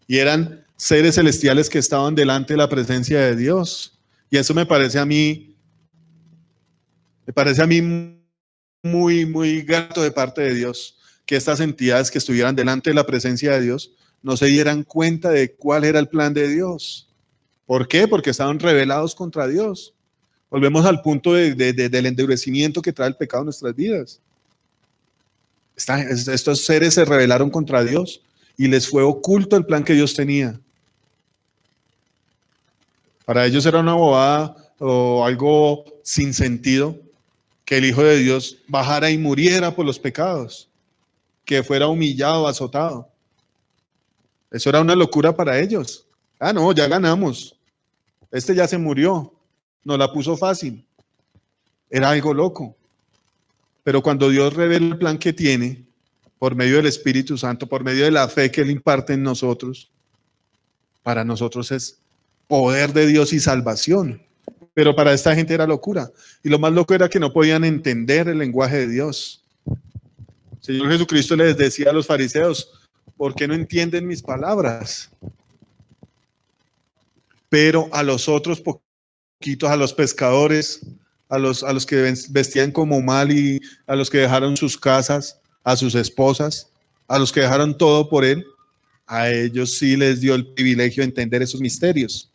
Y eran seres celestiales que estaban delante de la presencia de Dios. Y eso me parece a mí muy, muy grato de parte de Dios, que estas entidades que estuvieran delante de la presencia de Dios no se dieran cuenta de cuál era el plan de Dios. ¿Por qué? Porque estaban rebelados contra Dios. Volvemos al punto del endurecimiento que trae el pecado en nuestras vidas. Estos seres se rebelaron contra Dios y les fue oculto el plan que Dios tenía. Para ellos era una bobada o algo sin sentido que el Hijo de Dios bajara y muriera por los pecados, que fuera humillado, azotado. Eso era una locura para ellos. Ah, no, ya ganamos. Este ya se murió. Nos la puso fácil. Era algo loco. Pero cuando Dios revela el plan que tiene, por medio del Espíritu Santo, por medio de la fe que Él imparte en nosotros, para nosotros es poder de Dios y salvación. Pero para esta gente era locura. Y lo más loco era que no podían entender el lenguaje de Dios. El Señor Jesucristo les decía a los fariseos, ¿por qué no entienden mis palabras? Pero a los otros poquitos, a los pescadores, a los que vestían como mal y a los que dejaron sus casas, a sus esposas, a los que dejaron todo por Él, a ellos sí les dio el privilegio de entender esos misterios.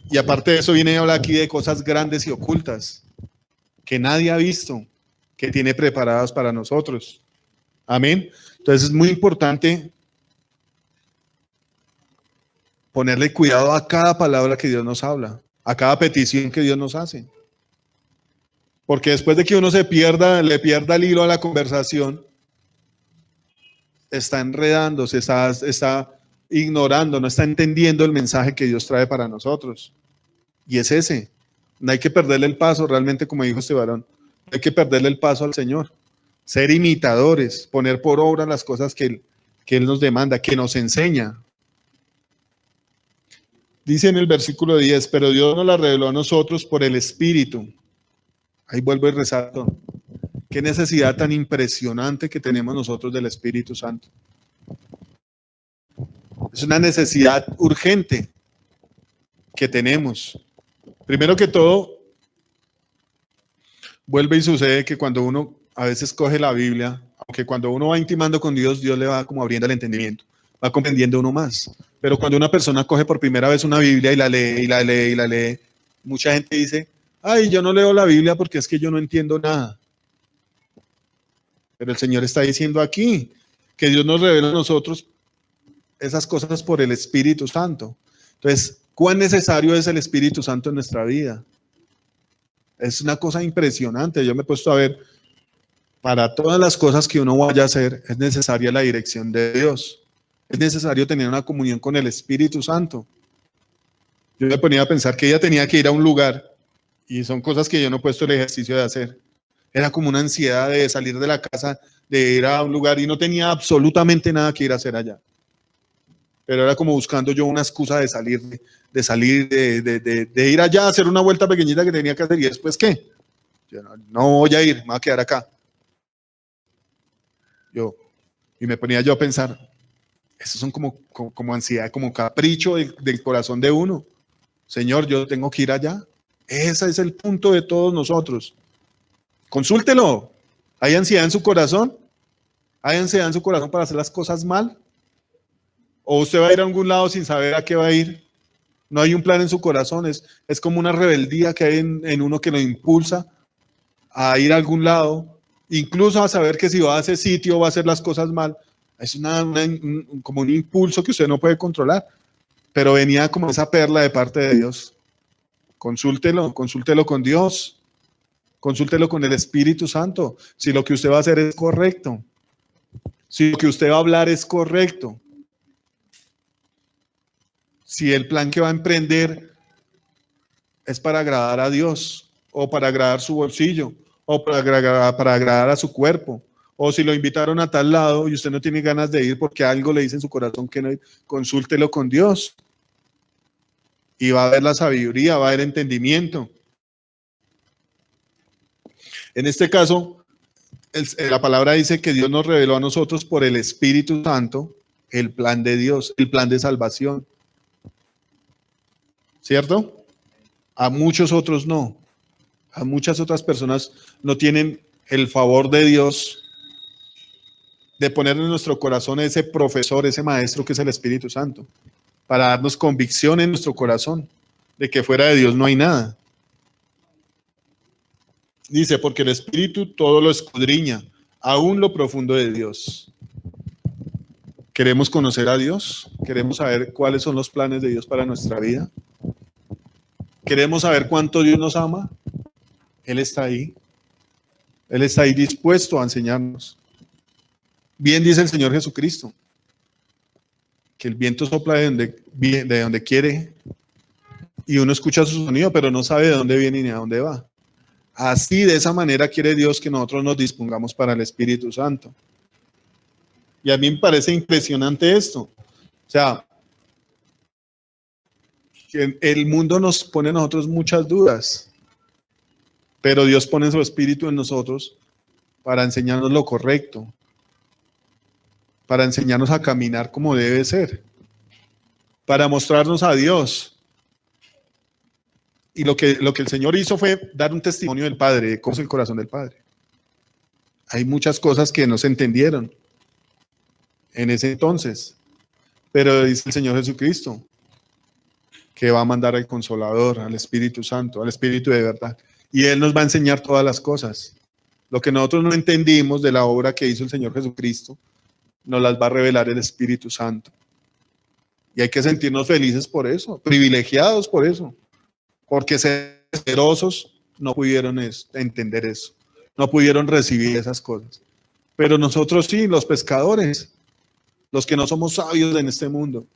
Y aparte de eso viene a hablar aquí de cosas grandes y ocultas que nadie ha visto, que tiene preparadas para nosotros. Amén. Entonces es muy importante ponerle cuidado a cada palabra que Dios nos habla, a cada petición que Dios nos hace. Porque después de que uno le pierda el hilo a la conversación, está enredándose, está ignorando, no está entendiendo el mensaje que Dios trae para nosotros. Y es ese. No hay que perderle el paso, realmente, como dijo este varón. No hay que perderle el paso al Señor. Ser imitadores, poner por obra las cosas que que Él nos demanda, que nos enseña. Dice en el versículo 10, pero Dios nos la reveló a nosotros por el Espíritu. Ahí vuelvo y resalto. Qué necesidad tan impresionante que tenemos nosotros del Espíritu Santo. Es una necesidad urgente que tenemos. Primero que todo, vuelve y sucede que cuando uno a veces coge la Biblia, aunque cuando uno va intimando con Dios, Dios le va como abriendo el entendimiento, va comprendiendo uno más. Pero cuando una persona coge por primera vez una Biblia y la lee, y la lee, y la lee, mucha gente dice, ay, yo no leo la Biblia porque es que yo no entiendo nada. Pero el Señor está diciendo aquí que Dios nos revela a nosotros esas cosas por el Espíritu Santo. Entonces, ¿cuán necesario es el Espíritu Santo en nuestra vida? Es una cosa impresionante. Yo me he puesto a ver, para todas las cosas que uno vaya a hacer, es necesaria la dirección de Dios. Es necesario tener una comunión con el Espíritu Santo. Yo me ponía a pensar que ella tenía que ir a un lugar, y son cosas que yo no he puesto el ejercicio de hacer. Era como una ansiedad de salir de la casa, de ir a un lugar, y no tenía absolutamente nada que ir a hacer allá. Pero era como buscando yo una excusa de salir, de ir allá a hacer una vuelta pequeñita que tenía que hacer, y después, ¿qué? Yo no voy a ir, me voy a quedar acá. Y me ponía yo a pensar, esos son como ansiedad, como capricho del corazón de uno. Señor, yo tengo que ir allá. Ese es el punto de todos nosotros. Consúltelo. ¿Hay ansiedad en su corazón? ¿Hay ansiedad en su corazón para hacer las cosas mal? ¿O usted va a ir a algún lado sin saber a qué va a ir? No hay un plan en su corazón. Es como una rebeldía que hay en uno que lo impulsa a ir a algún lado, incluso a saber que si va a ese sitio va a hacer las cosas mal. Es como un impulso que usted no puede controlar, pero venía como esa perla de parte de Dios. Consúltelo con Dios, consúltelo con el Espíritu Santo, si lo que usted va a hacer es correcto, si lo que usted va a hablar es correcto, si el plan que va a emprender es para agradar a Dios, o para agradar su bolsillo, o para agradar a su cuerpo. O si lo invitaron a tal lado y usted no tiene ganas de ir porque algo le dice en su corazón que no, consúltelo con Dios. Y va a haber la sabiduría, va a haber entendimiento. En este caso, la palabra dice que Dios nos reveló a nosotros por el Espíritu Santo el plan de Dios, el plan de salvación. ¿Cierto? A muchos otros no. A muchas otras personas no tienen el favor de Dios de poner en nuestro corazón ese profesor, ese maestro que es el Espíritu Santo, para darnos convicción en nuestro corazón de que fuera de Dios no hay nada. Dice, porque el Espíritu todo lo escudriña, aún lo profundo de Dios. ¿Queremos conocer a Dios? ¿Queremos saber cuáles son los planes de Dios para nuestra vida? ¿Queremos saber cuánto Dios nos ama? Él está ahí. Él está ahí dispuesto a enseñarnos. Bien dice el Señor Jesucristo, que el viento sopla de donde quiere y uno escucha su sonido, pero no sabe de dónde viene ni a dónde va. Así, de esa manera quiere Dios que nosotros nos dispongamos para el Espíritu Santo. Y a mí me parece impresionante esto. O sea, que el mundo nos pone a nosotros muchas dudas, pero Dios pone su Espíritu en nosotros para enseñarnos lo correcto, para enseñarnos a caminar como debe ser, para mostrarnos a Dios. Y lo que el Señor hizo fue dar un testimonio del Padre, de cómo es el corazón del Padre. Hay muchas cosas que no se entendieron en ese entonces, pero dice el Señor Jesucristo que va a mandar al Consolador, al Espíritu Santo, al Espíritu de verdad, y Él nos va a enseñar todas las cosas. Lo que nosotros no entendimos de la obra que hizo el Señor Jesucristo, nos las va a revelar el Espíritu Santo. Y hay que sentirnos felices por eso, privilegiados por eso, porque celosos no pudieron entender eso, no pudieron recibir esas cosas. Pero nosotros sí, los pescadores, los que no somos sabios en este mundo,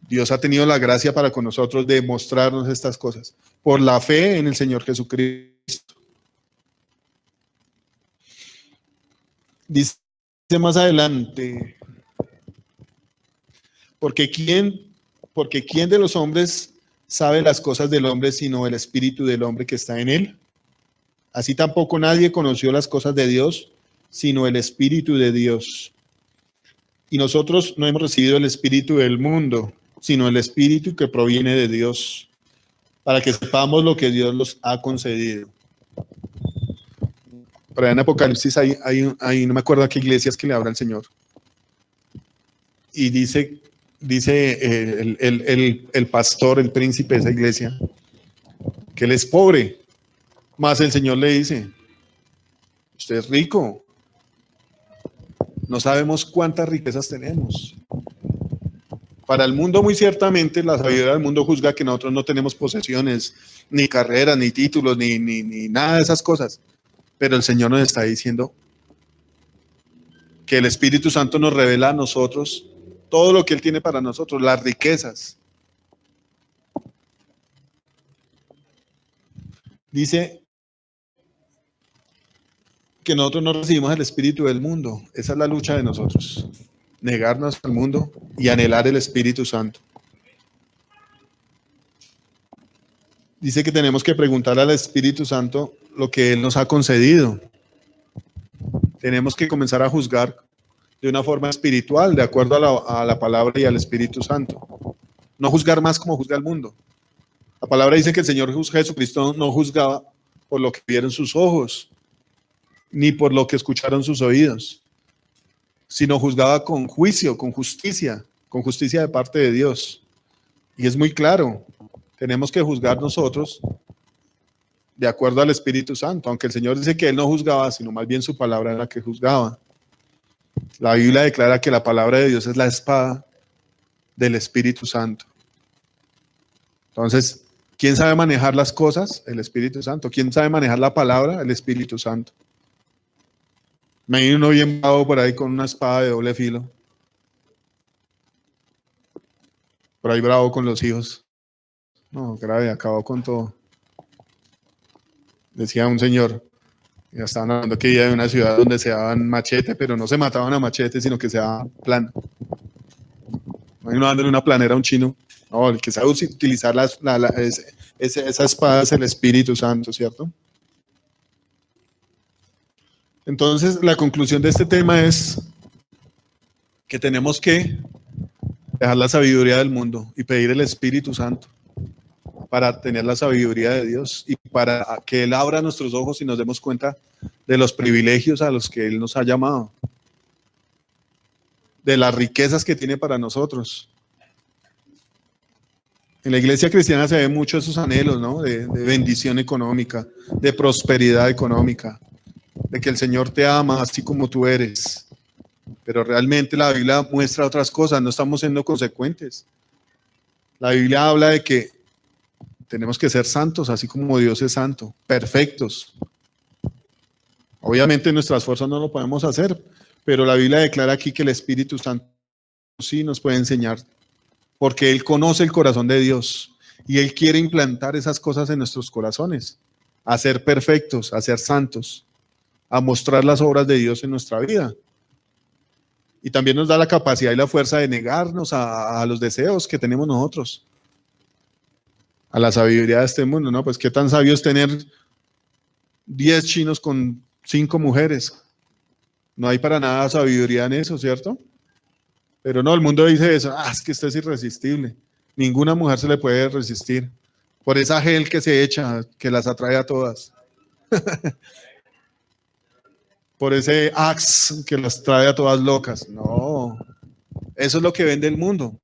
Dios ha tenido la gracia para con nosotros de mostrarnos estas cosas, por la fe en el Señor Jesucristo. Dice más adelante, porque quién de los hombres sabe las cosas del hombre sino el espíritu del hombre que está en él. Así tampoco nadie conoció las cosas de Dios sino el espíritu de Dios. Y nosotros no hemos recibido el espíritu del mundo, sino el espíritu que proviene de Dios, para que sepamos lo que Dios nos ha concedido. Por allá en Apocalipsis hay no me acuerdo a qué iglesias que le habla el Señor. Y dice el pastor, el príncipe de esa iglesia, que él es pobre. Más el Señor le dice, usted es rico. No sabemos cuántas riquezas tenemos. Para el mundo, muy ciertamente, la sabiduría del mundo juzga que nosotros no tenemos posesiones, ni carreras, ni títulos, ni nada de esas cosas. Pero el Señor nos está diciendo que el Espíritu Santo nos revela a nosotros todo lo que Él tiene para nosotros, las riquezas. Dice que nosotros no recibimos el espíritu del mundo. Esa es la lucha de nosotros. Negarnos al mundo y anhelar el Espíritu Santo. Dice que tenemos que preguntar al Espíritu Santo lo que Él nos ha concedido. Tenemos que comenzar a juzgar de una forma espiritual, de acuerdo a la palabra y al Espíritu Santo. No juzgar más como juzga el mundo. La palabra dice que el Señor Jesucristo no juzgaba por lo que vieron sus ojos, ni por lo que escucharon sus oídos, sino juzgaba con juicio, con justicia de parte de Dios. Y es muy claro, tenemos que juzgar nosotros de acuerdo al Espíritu Santo, aunque el Señor dice que Él no juzgaba, sino más bien su palabra era la que juzgaba. La Biblia declara que la palabra de Dios es la espada del Espíritu Santo. Entonces, ¿quién sabe manejar las cosas? El Espíritu Santo. ¿Quién sabe manejar la palabra? El Espíritu Santo. Me imagino uno bien bravo por ahí con una espada de doble filo. Por ahí bravo con los hijos. No, grave, acabó con todo. Decía un señor, ya estaban hablando que iba de una ciudad donde se daban machete, pero no se mataban a machete, sino que se daban plan. Imagino dándole una planera a un chino. No, el que sabe utilizar esa espada es el Espíritu Santo, ¿cierto? Entonces, la conclusión de este tema es que tenemos que dejar la sabiduría del mundo y pedir el Espíritu Santo para tener la sabiduría de Dios y para que Él abra nuestros ojos y nos demos cuenta de los privilegios a los que Él nos ha llamado, de las riquezas que tiene para nosotros. En la iglesia cristiana se ven mucho esos anhelos, ¿no? De bendición económica, de prosperidad económica, de que el Señor te ama así como tú eres. Pero realmente la Biblia muestra otras cosas, no estamos siendo consecuentes. La Biblia habla de que tenemos que ser santos, así como Dios es santo, perfectos. Obviamente en nuestras fuerzas no lo podemos hacer, pero la Biblia declara aquí que el Espíritu Santo sí nos puede enseñar, porque Él conoce el corazón de Dios y Él quiere implantar esas cosas en nuestros corazones, a ser perfectos, a ser santos, a mostrar las obras de Dios en nuestra vida. Y también nos da la capacidad y la fuerza de negarnos a los deseos que tenemos nosotros, a la sabiduría de este mundo, ¿no? Pues qué tan sabio es tener 10 chinos con 5 mujeres. No hay para nada sabiduría en eso, ¿cierto? Pero no, el mundo dice eso, es que esto es irresistible. Ninguna mujer se le puede resistir. Por esa gel que se echa, que las atrae a todas. Por ese Axe que las trae a todas locas. No, eso es lo que vende el mundo.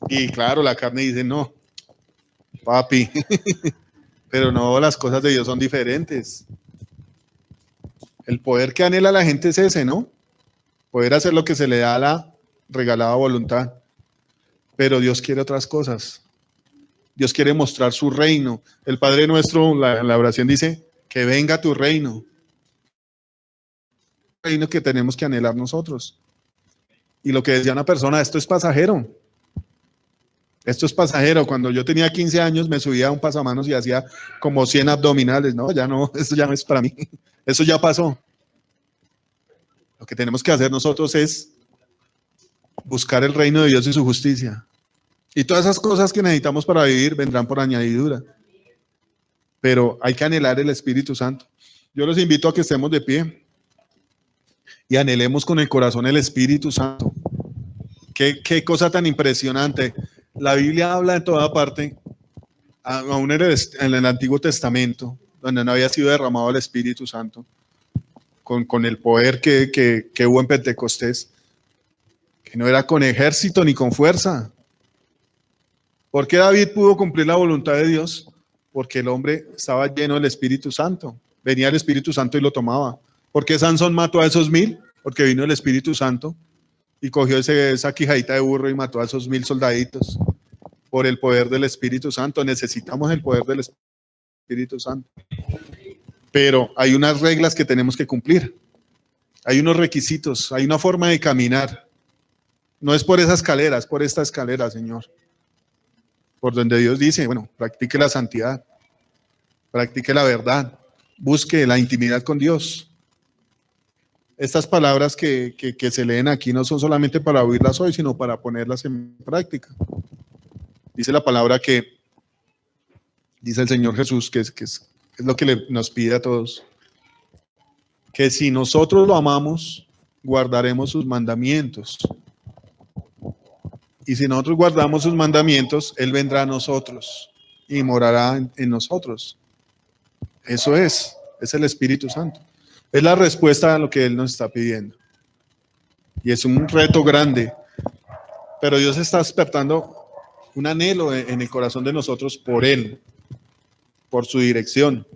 Y claro, la carne dice, no, papi, pero no, las cosas de Dios son diferentes. El poder que anhela la gente es ese, ¿no? Poder hacer lo que se le da a la regalada voluntad. Pero Dios quiere otras cosas. Dios quiere mostrar su reino. El Padre Nuestro, en la oración dice, que venga tu reino. El reino que tenemos que anhelar nosotros. Y lo que decía una persona, esto es pasajero. Esto es pasajero. Cuando yo tenía 15 años me subía a un pasamanos y hacía como 100 abdominales. No, ya no, esto ya no es para mí. Eso ya pasó. Lo que tenemos que hacer nosotros es buscar el reino de Dios y su justicia. Y todas esas cosas que necesitamos para vivir vendrán por añadidura. Pero hay que anhelar el Espíritu Santo. Yo los invito a que estemos de pie y anhelemos con el corazón el Espíritu Santo. Qué cosa tan impresionante. La Biblia habla en toda parte, aún en el Antiguo Testamento, donde no había sido derramado el Espíritu Santo, con el poder que hubo en Pentecostés, que no era con ejército ni con fuerza. ¿Por qué David pudo cumplir la voluntad de Dios? Porque el hombre estaba lleno del Espíritu Santo. Venía el Espíritu Santo y lo tomaba. ¿Por qué Sansón mató a esos 1000? Porque vino el Espíritu Santo y cogió esa quijadita de burro y mató a esos 1000 soldaditos. Por el poder del Espíritu Santo. Necesitamos el poder del Espíritu Santo. Pero hay unas reglas que tenemos que cumplir. Hay unos requisitos, hay una forma de caminar. No es por esa escalera, es por esta escalera, Señor. Por donde Dios dice, bueno, practique la santidad, practique la verdad, busque la intimidad con Dios. Estas palabras que se leen aquí no son solamente para oírlas hoy, sino para ponerlas en práctica. Dice la palabra que, dice el Señor Jesús, que es lo que nos pide a todos, que si nosotros lo amamos, guardaremos sus mandamientos. Y si nosotros guardamos sus mandamientos, Él vendrá a nosotros y morará en nosotros. Eso es el Espíritu Santo. Es la respuesta a lo que Él nos está pidiendo. Y es un reto grande. Pero Dios está despertando un anhelo en el corazón de nosotros por Él, por su dirección.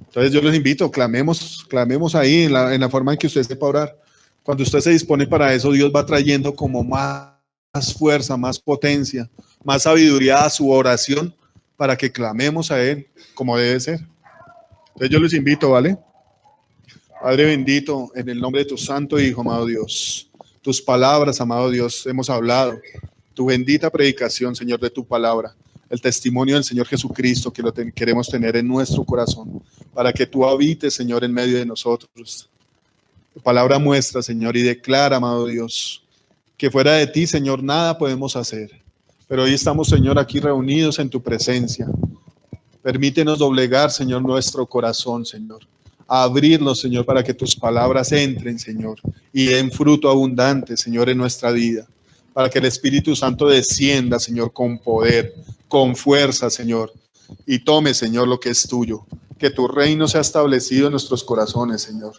Entonces yo les invito, clamemos ahí en la forma en que usted sepa orar. Cuando usted se dispone para eso, Dios va trayendo como más fuerza, más potencia, más sabiduría a su oración para que clamemos a Él como debe ser. Entonces yo les invito, ¿vale? Padre bendito, en el nombre de tu santo Hijo, amado Dios, tus palabras, amado Dios, hemos hablado, tu bendita predicación, Señor, de tu palabra, el testimonio del Señor Jesucristo que lo queremos tener en nuestro corazón, para que tú habites, Señor, en medio de nosotros. Tu palabra muestra, Señor, y declara, amado Dios, que fuera de ti, Señor, nada podemos hacer. Pero hoy estamos, Señor, aquí reunidos en tu presencia. Permítenos doblegar, Señor, nuestro corazón, Señor. Abrirlo, Señor, para que tus palabras entren, Señor, y den fruto abundante, Señor, en nuestra vida. Para que el Espíritu Santo descienda, Señor, con poder, con fuerza, Señor, y tome, Señor, lo que es tuyo. Que tu reino sea establecido en nuestros corazones, Señor.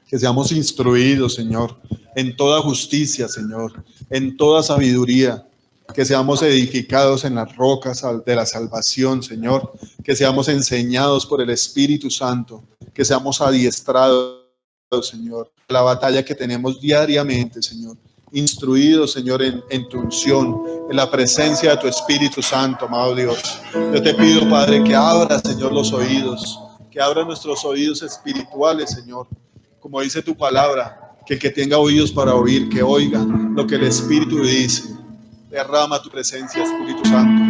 Que seamos instruidos, Señor, en toda justicia, Señor, en toda sabiduría. Que seamos edificados en las rocas de la salvación, Señor. Que seamos enseñados por el Espíritu Santo. Que seamos adiestrados, Señor, a la batalla que tenemos diariamente, Señor. Instruidos, Señor, en tu unción, en la presencia de tu Espíritu Santo, amado Dios. Yo te pido, Padre, que abra, Señor, los oídos. Que abra nuestros oídos espirituales, Señor. Como dice tu palabra, que el que tenga oídos para oír, que oiga lo que el Espíritu dice. Derrama tu presencia, Espíritu Santo.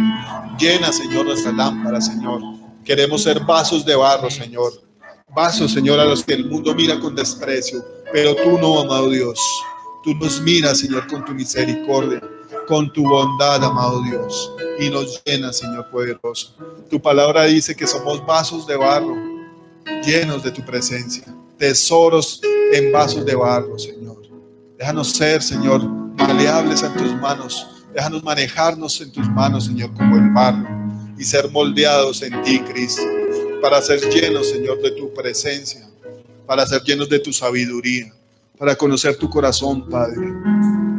Llena, Señor, nuestra lámpara, Señor. Queremos ser vasos de barro, Señor. Vasos, Señor, a los que el mundo mira con desprecio. Pero tú no, amado Dios. Tú nos miras, Señor, con tu misericordia, con tu bondad, amado Dios. Y nos llenas, Señor poderoso. Tu palabra dice que somos vasos de barro, llenos de tu presencia. Tesoros en vasos de barro, Señor. Déjanos ser, Señor, maleables en tus manos. Déjanos manejarnos en tus manos, Señor, como el barro, y ser moldeados en ti, Cristo, para ser llenos, Señor, de tu presencia, para ser llenos de tu sabiduría, para conocer tu corazón, Padre.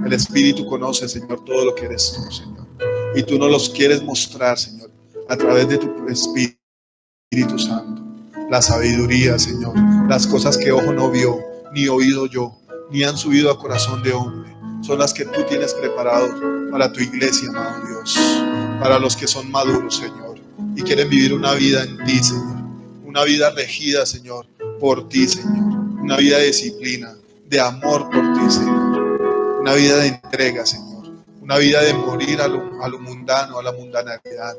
El Espíritu conoce, Señor, todo lo que eres tú, Señor, y tú nos los quieres mostrar, Señor, a través de tu Espíritu Santo. La sabiduría, Señor, las cosas que ojo no vio, ni oído yo, ni han subido a corazón de hombre, son las que tú tienes preparado para tu iglesia, amado Dios, para los que son maduros, Señor, y quieren vivir una vida en ti, Señor, una vida regida, Señor, por ti, Señor, una vida de disciplina, de amor por ti, Señor, una vida de entrega, Señor, una vida de morir a lo mundano, a la mundanalidad,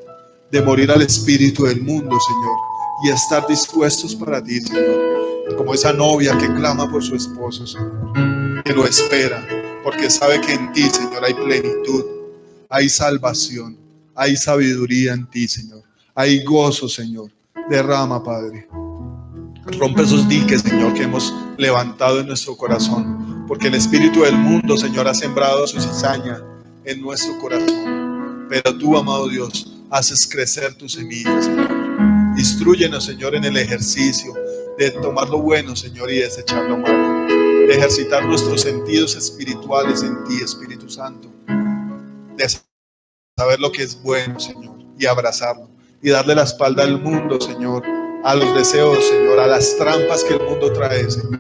de morir al espíritu del mundo, Señor, y estar dispuestos para ti, Señor. como esa novia que clama por su esposo, Señor, que lo espera, porque sabe que en ti, Señor, hay plenitud, hay salvación, hay sabiduría en ti, Señor, hay gozo, Señor. Derrama, Padre. Rompe esos diques, Señor, que hemos levantado en nuestro corazón, porque el espíritu del mundo, Señor, ha sembrado su cizaña en nuestro corazón. Pero tú, amado Dios, haces crecer tus semillas, Señor. Instrúyenos, Señor, en el ejercicio de tomar lo bueno, Señor, y desechar lo malo. De ejercitar nuestros sentidos espirituales en ti, Espíritu Santo. De saber lo que es bueno, Señor, y abrazarlo. Y darle la espalda al mundo, Señor, a los deseos, Señor, a las trampas que el mundo trae, Señor.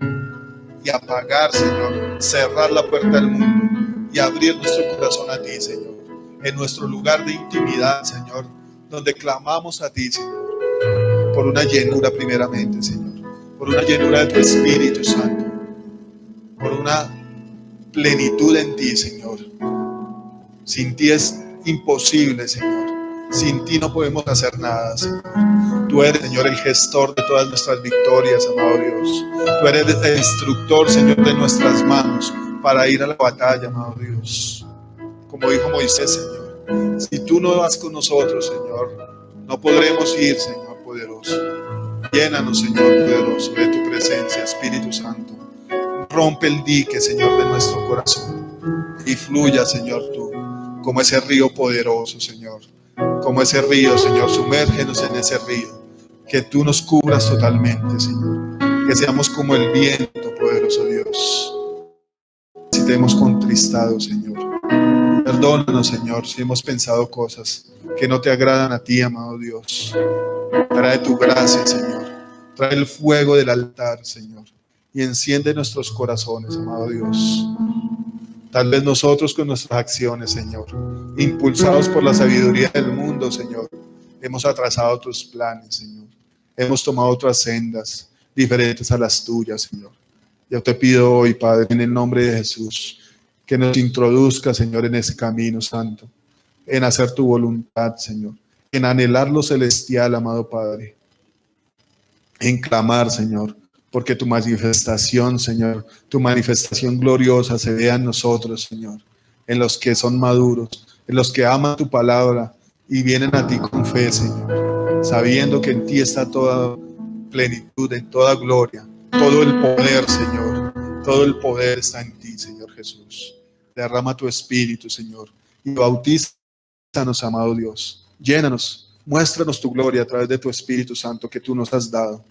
Y apagar, Señor, cerrar la puerta al mundo y abrir nuestro corazón a ti, Señor. En nuestro lugar de intimidad, Señor, donde clamamos a ti, Señor, por una llenura primeramente, Señor, por una llenura de tu Espíritu Santo, por una plenitud en ti, Señor. Sin ti es imposible, Señor. Sin ti no podemos hacer nada, Señor. Tú eres, Señor, el gestor de todas nuestras victorias, amado Dios. Tú eres el instructor, Señor, de nuestras manos para ir a la batalla, amado Dios. Como dijo Moisés, Señor, si tú no vas con nosotros, Señor, no podremos ir, Señor poderoso. Llénanos, Señor poderoso, de tu presencia, Espíritu Santo. Rompe el dique, Señor, de nuestro corazón y fluya, Señor, tú, como ese río poderoso, Señor. Como ese río, Señor, sumérgenos en ese río. Que tú nos cubras totalmente, Señor. Que seamos como el viento, poderoso Dios. Si te hemos contristado, Señor, perdónanos, Señor, si hemos pensado cosas que no te agradan a ti, amado Dios. Trae tu gracia, Señor. Trae el fuego del altar, Señor, y enciende nuestros corazones, amado Dios. Tal vez nosotros con nuestras acciones, Señor, impulsados por la sabiduría del mundo, Señor, hemos atrasado tus planes, Señor. Hemos tomado otras sendas diferentes a las tuyas, Señor. Yo te pido hoy, Padre, en el nombre de Jesús, que nos introduzca, Señor, en ese camino santo, en hacer tu voluntad, Señor, en anhelar lo celestial, amado Padre, en clamar, Señor, porque tu manifestación, Señor, tu manifestación gloriosa se vea en nosotros, Señor, en los que son maduros, en los que aman tu palabra y vienen a ti con fe, Señor, sabiendo que en ti está toda plenitud, en toda gloria, todo el poder, Señor, todo el poder está en ti, Señor Jesús. Derrama tu Espíritu, Señor, y bautízanos, amado Dios. Llénanos, muéstranos tu gloria a través de tu Espíritu Santo que tú nos has dado.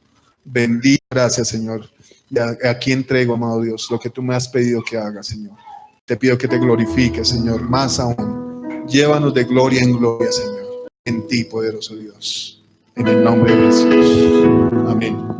Bendito, gracias, Señor. Y aquí entrego, amado Dios, lo que tú me has pedido que haga, Señor. Te pido que te glorifiques, Señor, más aún. Llévanos de gloria en gloria, Señor, en ti, poderoso Dios. En el nombre de Jesús. Amén.